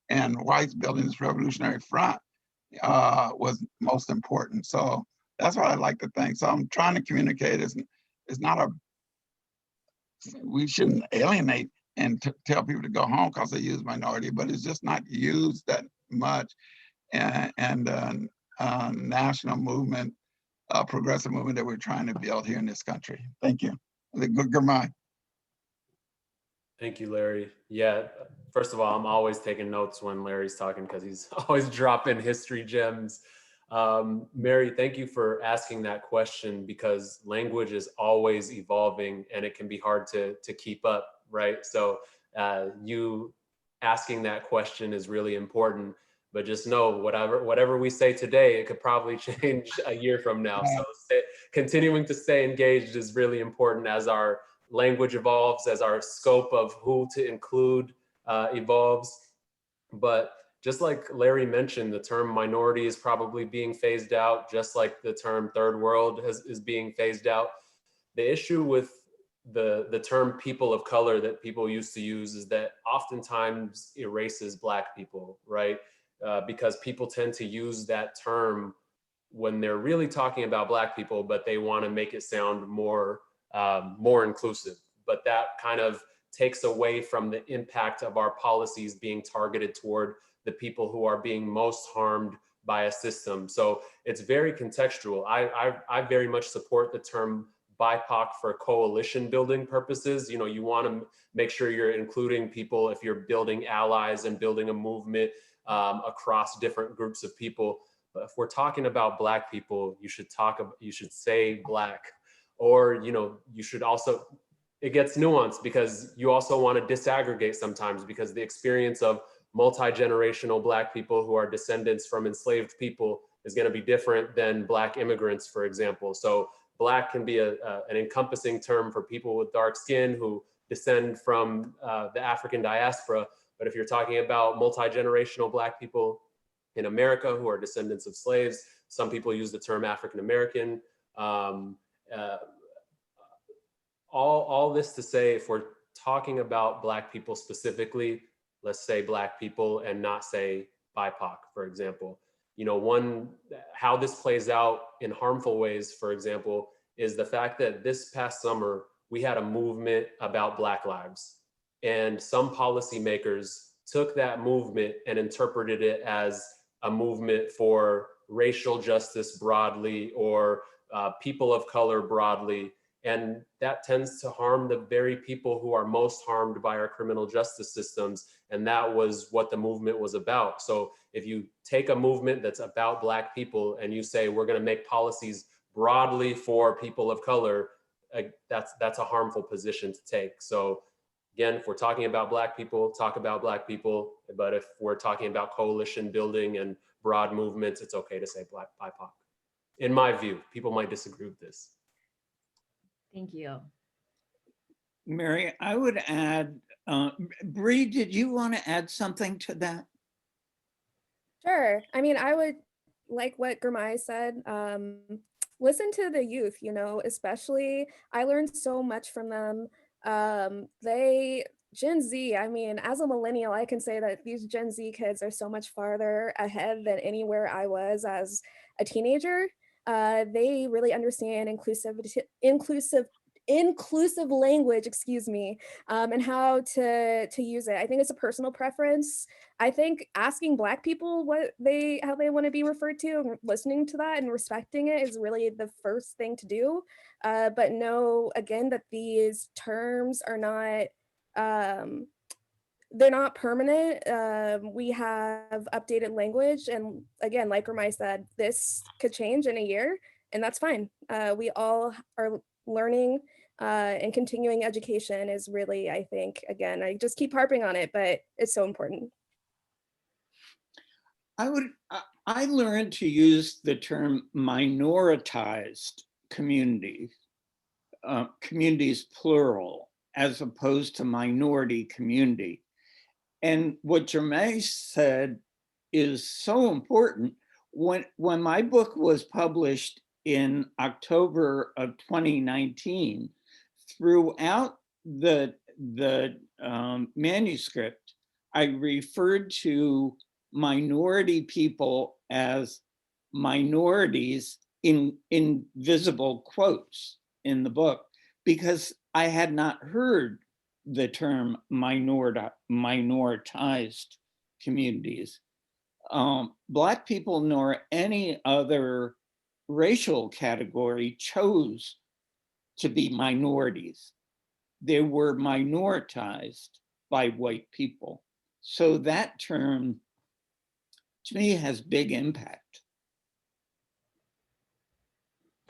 and whites building this revolutionary front was most important. So that's what I like to think. So I'm trying to communicate. It's not we shouldn't alienate and tell people to go home because they use minority, but it's just not used that much. And national movement, progressive movement that we're trying to build here in this country. Thank you. Girmay. Thank you, Larry. Yeah, first of all, I'm always taking notes when Larry's talking because he's always dropping history gems. Mary, thank you for asking that question because language is always evolving and it can be hard to keep up, right? So you asking that question is really important, but just know whatever we say today, it could probably change a year from now. So continuing to stay engaged is really important as our language evolves, as our scope of who to include evolves. But just like Larry mentioned, the term minority is probably being phased out, just like the term third world is being phased out. The issue with the term people of color that people used to use is that oftentimes erases Black people, right? Because people tend to use that term when they're really talking about Black people, but they want to make it sound more inclusive. But that kind of takes away from the impact of our policies being targeted toward the people who are being most harmed by a system. So it's very contextual. I very much support the term BIPOC for coalition building purposes. You know, you want to make sure you're including people if you're building allies and building a movement across different groups of people. But if we're talking about Black people, you should say Black, or, you know, you should also, it gets nuanced because you also want to disaggregate sometimes because the experience of multi-generational Black people who are descendants from enslaved people is going to be different than Black immigrants, for example. So Black can be an encompassing term for people with dark skin who descend from the African diaspora. But if you're talking about multi-generational Black people in America who are descendants of slaves, some people use the term African American. All this to say, if we're talking about Black people specifically, let's say Black people and not say BIPOC, for example. You know, how this plays out in harmful ways, for example, is the fact that this past summer, we had a movement about Black lives. And some policymakers took that movement and interpreted it as a movement for racial justice broadly or people of color broadly. And that tends to harm the very people who are most harmed by our criminal justice systems. And that was what the movement was about. So if you take a movement that's about Black people and you say, we're going to make policies broadly for people of color, that's a harmful position to take. So again, if we're talking about Black people, talk about Black people. But if we're talking about coalition building and broad movements, it's okay to say Black BIPOC. In my view, people might disagree with this. Thank you. Mary, I would add, Bre, did you want to add something to that? Sure. I mean, I would like what Girmay said. listen to the youth, especially I learned so much from them. Gen Z, I mean, as a millennial, I can say that these Gen Z kids are so much farther ahead than anywhere I was as a teenager. They really understand inclusive language, excuse me, and how to use it. I think it's a personal preference. I think asking Black people how they want to be referred to, and listening to that and respecting it is really the first thing to do. But know again that these terms are not they're not permanent. We have updated language, and again, like Girmay said, this could change in a year, and that's fine. We all are learning, and continuing education is really, I think, again, I just keep harping on it, but it's so important. I learned to use the term minoritized communities, communities plural, as opposed to minority community. And what Girmay said is so important. When my book was published in October of 2019, throughout the manuscript, I referred to minority people as minorities in invisible quotes in the book, because I had not heard the term minoritized communities. Black people nor any other racial category chose to be minorities. They were minoritized by white people. So that term, to me, has big impact.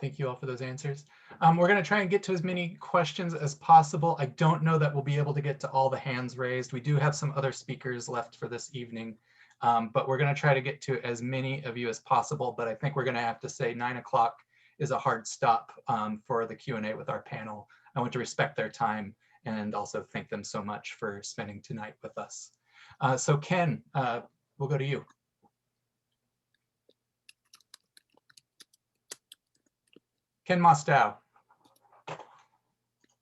Thank you all for those answers. We're going to try and get to as many questions as possible. I don't know that we'll be able to get to all the hands raised. We do have some other speakers left for this evening, but we're going to try to get to as many of you as possible. But I think we're going to have to say 9 o'clock is a hard stop for the Q&A with our panel. I want to respect their time and also thank them so much for spending tonight with us. So Ken, we'll go to you. Ken Mostow.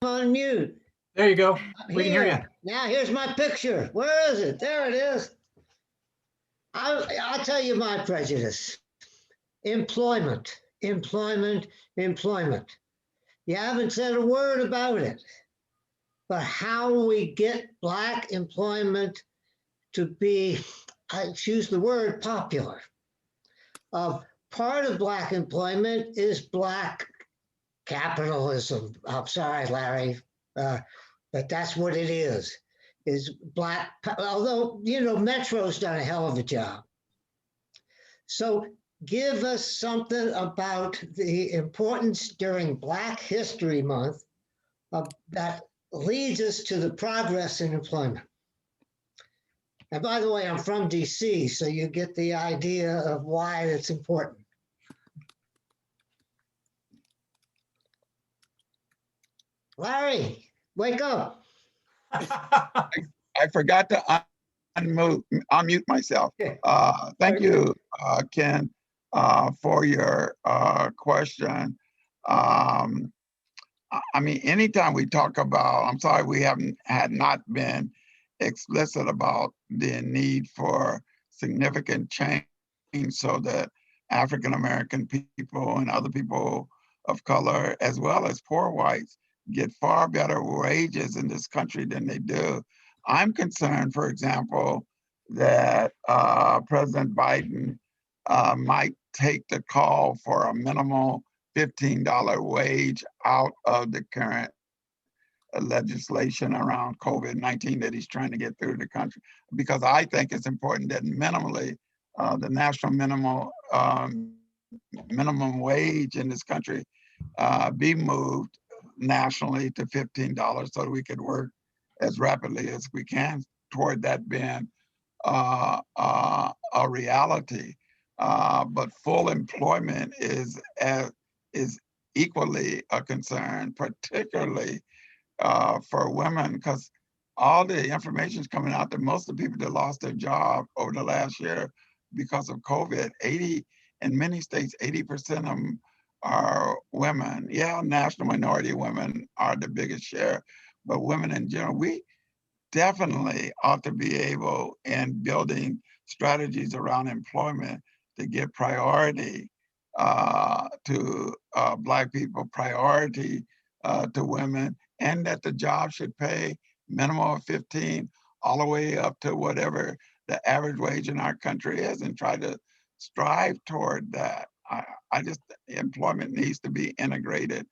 On mute. There you go. We can hear you. Now here's my picture. Where is it? There it is. I'll tell you my prejudice. Employment, employment, employment. You haven't said a word about it. But how we get Black employment to be, I choose the word, popular. Part of Black employment is Black capitalism. I'm sorry, Larry, but that's what it is Black, although, Metro's done a hell of a job. So give us something about the importance during Black History Month that leads us to the progress in employment. And by the way, I'm from DC, so you get the idea of why it's important. Larry, wake up. I forgot to unmute myself. Thank you, Ken, for your question. I mean, anytime we talk about, I'm sorry, we had not been explicit about the need for significant change so that African-American people and other people of color, as well as poor whites, get far better wages in this country than they do. I'm concerned, for example, that President Biden might take the call for a minimal $15 wage out of the current legislation around COVID-19 that he's trying to get through the country, because I think it's important that minimally the national minimum wage in this country be moved nationally to $15 so that we could work as rapidly as we can toward that being a reality. But full employment is equally a concern, particularly for women, because all the information is coming out that most of the people that lost their job over the last year because of COVID, in many states, 80% of them are women. Yeah, national minority women are the biggest share, but women in general, we definitely ought to be able in building strategies around employment to give priority to Black people, priority to women, and that the job should pay minimum of 15 all the way up to whatever the average wage in our country is, and try to strive toward that. I just, employment needs to be integrated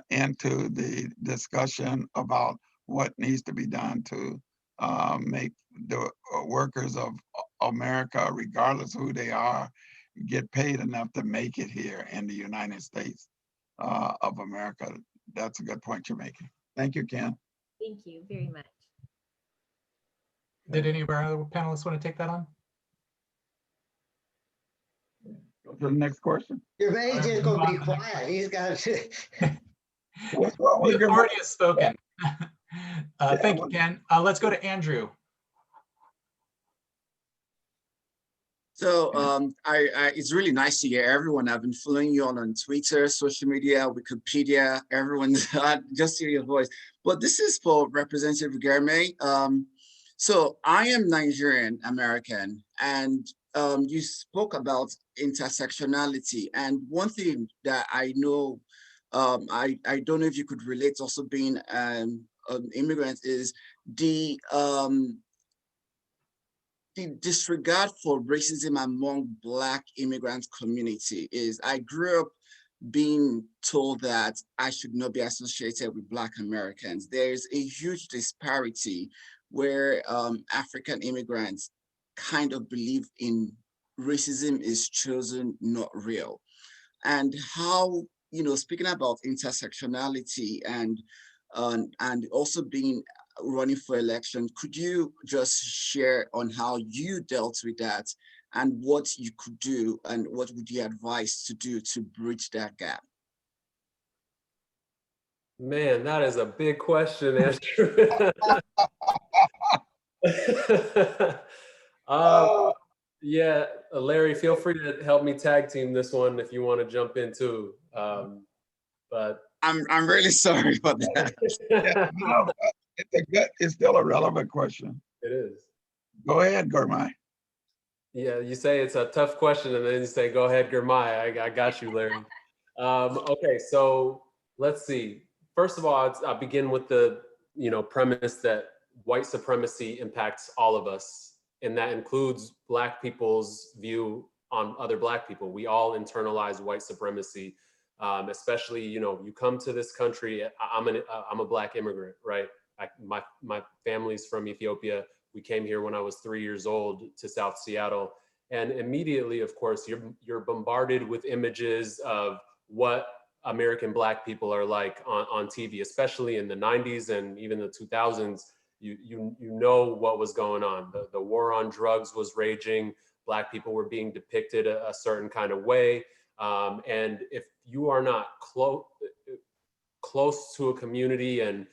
into the discussion about what needs to be done to make the workers of America, regardless of who they are, get paid enough to make it here in the United States of America. That's a good point you're making. Thank you, Ken. Thank you very much. Did any of our other panelists want to take that on? Go to the next question. Gervais is going to be quiet. He's got to. What's wrong with The your authority has spoken. Thank you, well- Ken. Let's go to Andrew. So it's really nice to hear everyone. I've been following you on Twitter, social media, Wikipedia, everyone's just hear your voice. But this is for Representative Girmay. So I am Nigerian American, and you spoke about intersectionality. And one thing that I know, I don't know if you could relate also being an immigrant, is the disregard for racism among Black immigrant community. Is I grew up being told that I should not be associated with Black Americans. There's a huge disparity where African immigrants kind of believe in racism is chosen, not real. And how, you know, speaking about intersectionality and also being running for election, could you just share on how you dealt with that and what you could do and what would you advise to do to bridge that gap? Man, that is a big question, Andrew. Yeah, Larry, feel free to help me tag team this one if you want to jump in too. But I'm really sorry about that. Yeah, no, it's still a relevant question. It is. Go ahead, Girmay. Yeah, you say it's a tough question, and then you say, "Go ahead, Girmay." I got you, Larry. Okay, so let's see. First of all, I'll begin with the premise that white supremacy impacts all of us, and that includes Black people's view on other Black people. We all internalize white supremacy, especially you come to this country. I'm a Black immigrant, right? My family's from Ethiopia. We came here when I was 3 years old to South Seattle, and immediately, of course, you're bombarded with images of what American Black people are like on TV, especially in the 90s and even the 2000s. You know what was going on. The war on drugs was raging. Black people were being depicted a certain kind of way, and if you are not close to a community and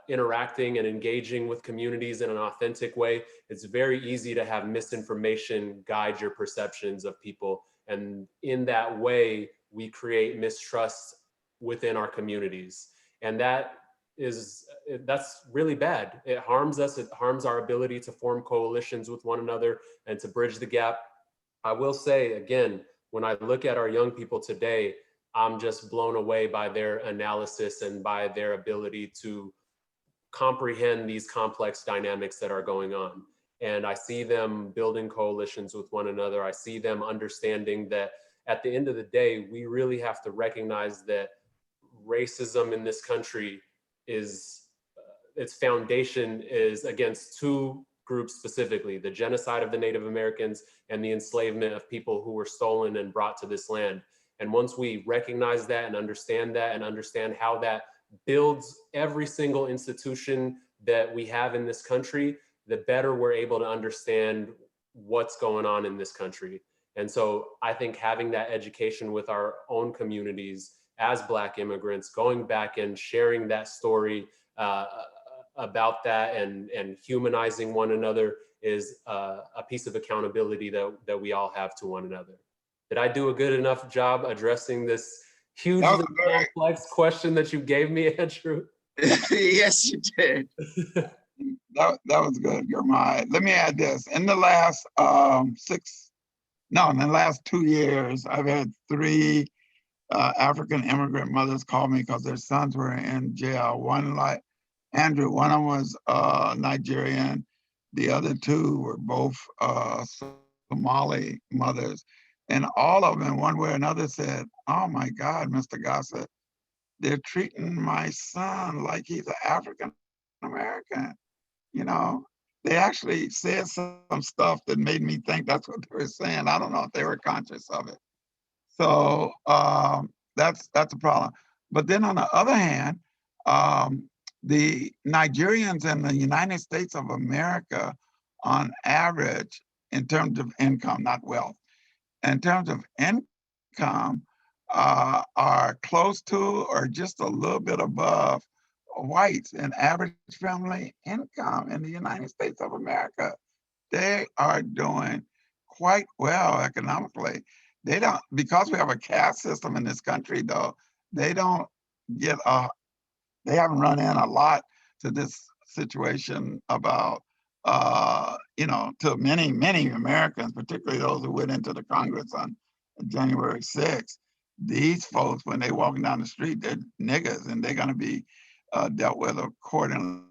interacting and engaging with communities in an authentic way, it's very easy to have misinformation guide your perceptions of people. And in that way, we create mistrust within our communities. And that's really bad. It harms us. It harms our ability to form coalitions with one another and to bridge the gap. I will say, again, when I look at our young people today, I'm just blown away by their analysis and by their ability to comprehend these complex dynamics that are going on. And I see them building coalitions with one another. I see them understanding that at the end of the day, we really have to recognize that racism in this country its foundation is against two groups specifically: the genocide of the Native Americans and the enslavement of people who were stolen and brought to this land. And once we recognize that and understand how that builds every single institution that we have in this country, the better we're able to understand what's going on in this country. And so I think having that education with our own communities as Black immigrants, going back and sharing that story about that and humanizing one another is a piece of accountability that we all have to one another. Did I do a good enough job addressing this hugely That was a very, complex question that you gave me, Andrew? Yes, you did. that was good, Girmay. Let me add this. In the last in the last 2 years, I've had 3 African immigrant mothers call me because their sons were in jail. One, like Andrew, one of them was Nigerian. The other 2 were both Somali mothers. And all of them, one way or another, said, "Oh my God, Mr. Gossett, they're treating my son like he's an African American." You know, they actually said some stuff that made me think that's what they were saying. I don't know if they were conscious of it. So that's a problem. But then on the other hand, the Nigerians in the United States of America, on average, in terms of income, not wealth, in terms of income, are close to or just a little bit above whites in average family income in the United States of America. They are doing quite well economically. They don't, because we have a caste system in this country, though, they don't get they haven't run in a lot to this situation about, to many Americans, particularly those who went into the Congress on January 6th. These folks, when they walking down the street, they're niggas and they're gonna be dealt with accordingly.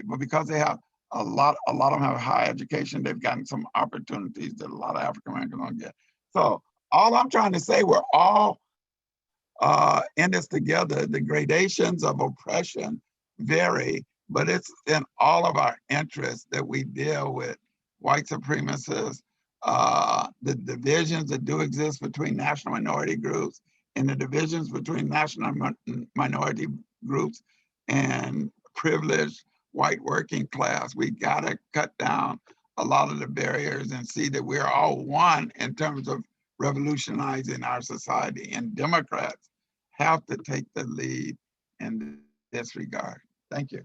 But because they have a lot of them have high education, they've gotten some opportunities that a lot of African Americans don't get. So all I'm trying to say, we're all in this together. The gradations of oppression vary, but it's in all of our interests that we deal with white supremacists, the divisions that do exist between national minority groups and the divisions between national minority groups and privileged white working class. We gotta cut down a lot of the barriers and see that we're all one in terms of revolutionizing our society, and Democrats have to take the lead in this regard. Thank you.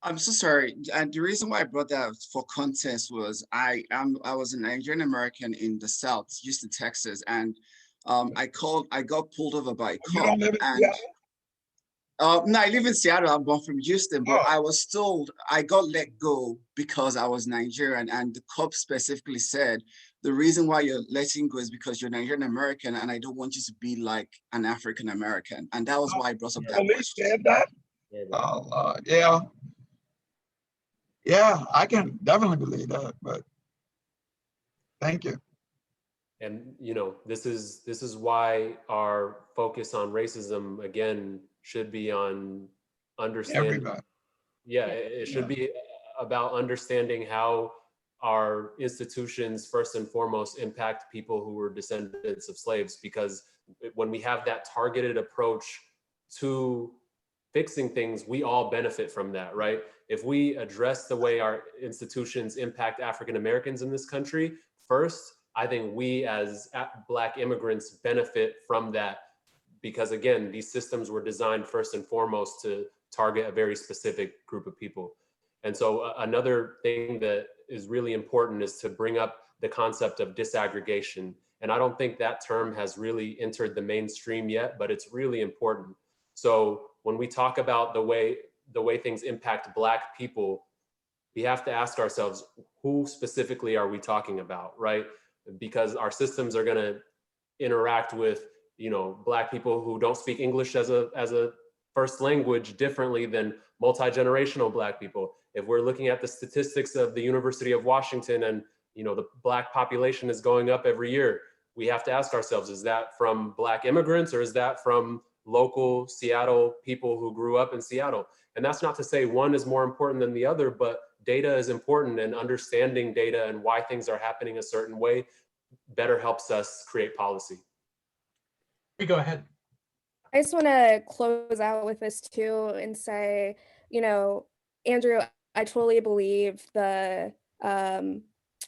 I'm so sorry. And the reason why I brought that for context was I was a Nigerian American in the South, Houston, Texas, and I got pulled over by a cop. You don't live in Seattle? No, I live in Seattle. I'm born from Houston, but Oh. I was told I got let go because I was Nigerian, and the cop specifically said, the reason why you're letting go is because you're Nigerian American, and I don't want you to be like an African American. And that was why I brought up that Police question. said that? Oh, yeah. Yeah, I can definitely believe that, but thank you. And this is why our focus on racism again should be on understanding. Everybody. Yeah, it should be about understanding how our institutions first and foremost impact people who were descendants of slaves, because when we have that targeted approach to fixing things, we all benefit from that, right? If we address the way our institutions impact African Americans in this country first, I think we as Black immigrants benefit from that, because again, these systems were designed first and foremost to target a very specific group of people. And so another thing that is really important is to bring up the concept of disaggregation. And I don't think that term has really entered the mainstream yet, but it's really important. So when we talk about the way things impact Black people, we have to ask ourselves, who specifically are we talking about, right? Because our systems are gonna interact with, Black people who don't speak English as a first language differently than multi-generational Black people. If we're looking at the statistics of the University of Washington and the Black population is going up every year, we have to ask ourselves, is that from Black immigrants or is that from local Seattle people who grew up in Seattle? And that's not to say one is more important than the other, but data is important, and understanding data and why things are happening a certain way better helps us create policy. You go ahead. I just want to close out with this too and say, Andrew, I totally believe the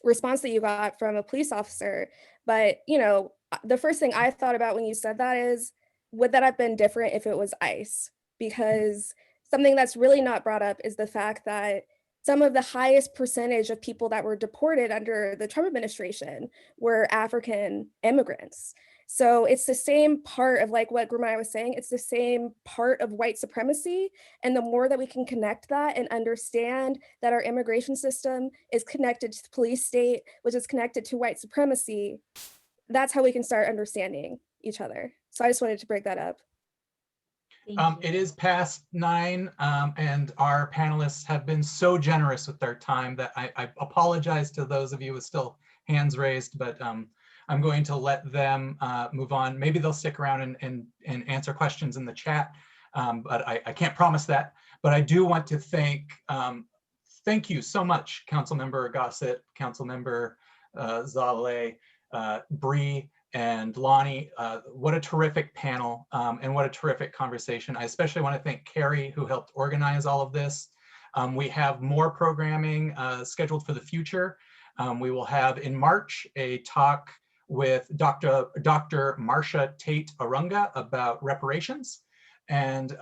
response that you got from a police officer. But, the first thing I thought about when you said that is, would that have been different if it was ICE? Because something that's really not brought up is the fact that some of the highest percentage of people that were deported under the Trump administration were African immigrants. So it's the same part of like what Girmay was saying, it's the same part of white supremacy. And the more that we can connect that and understand that our immigration system is connected to the police state, which is connected to white supremacy, that's how we can start understanding each other. So I just wanted to break that up. It is past 9, and our panelists have been so generous with their time that I apologize to those of you with still hands raised, but I'm going to let them move on. Maybe they'll stick around and answer questions in the chat, but I can't promise that. But I do want to thank you so much, Councilmember Gossett, Councilmember Zahilay, Bre, and Lonnie. What a terrific panel and what a terrific conversation. I especially want to thank Carrie, who helped organize all of this. We have more programming scheduled for the future. We will have in March a talk with Dr. Marsha Tate Arunga about reparations. And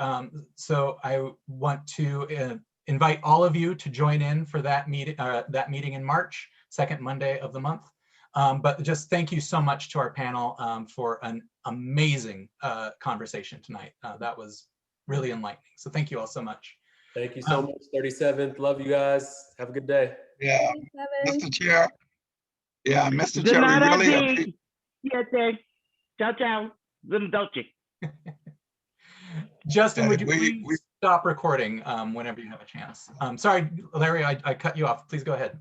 so I want to invite all of you to join in for that meeting in March, second Monday of the month. But just thank you so much to our panel for an amazing conversation tonight. That was really enlightening. So thank you all so much. Thank you so much, 37th. Love you guys. Have a good day. Yeah, Mr. Chair. Yeah, Mr. Good Chair, night, we really Auntie. Ciao, ciao. Dolce. Justin, would you please stop recording whenever you have a chance? Sorry, Larry, I cut you off. Please go ahead.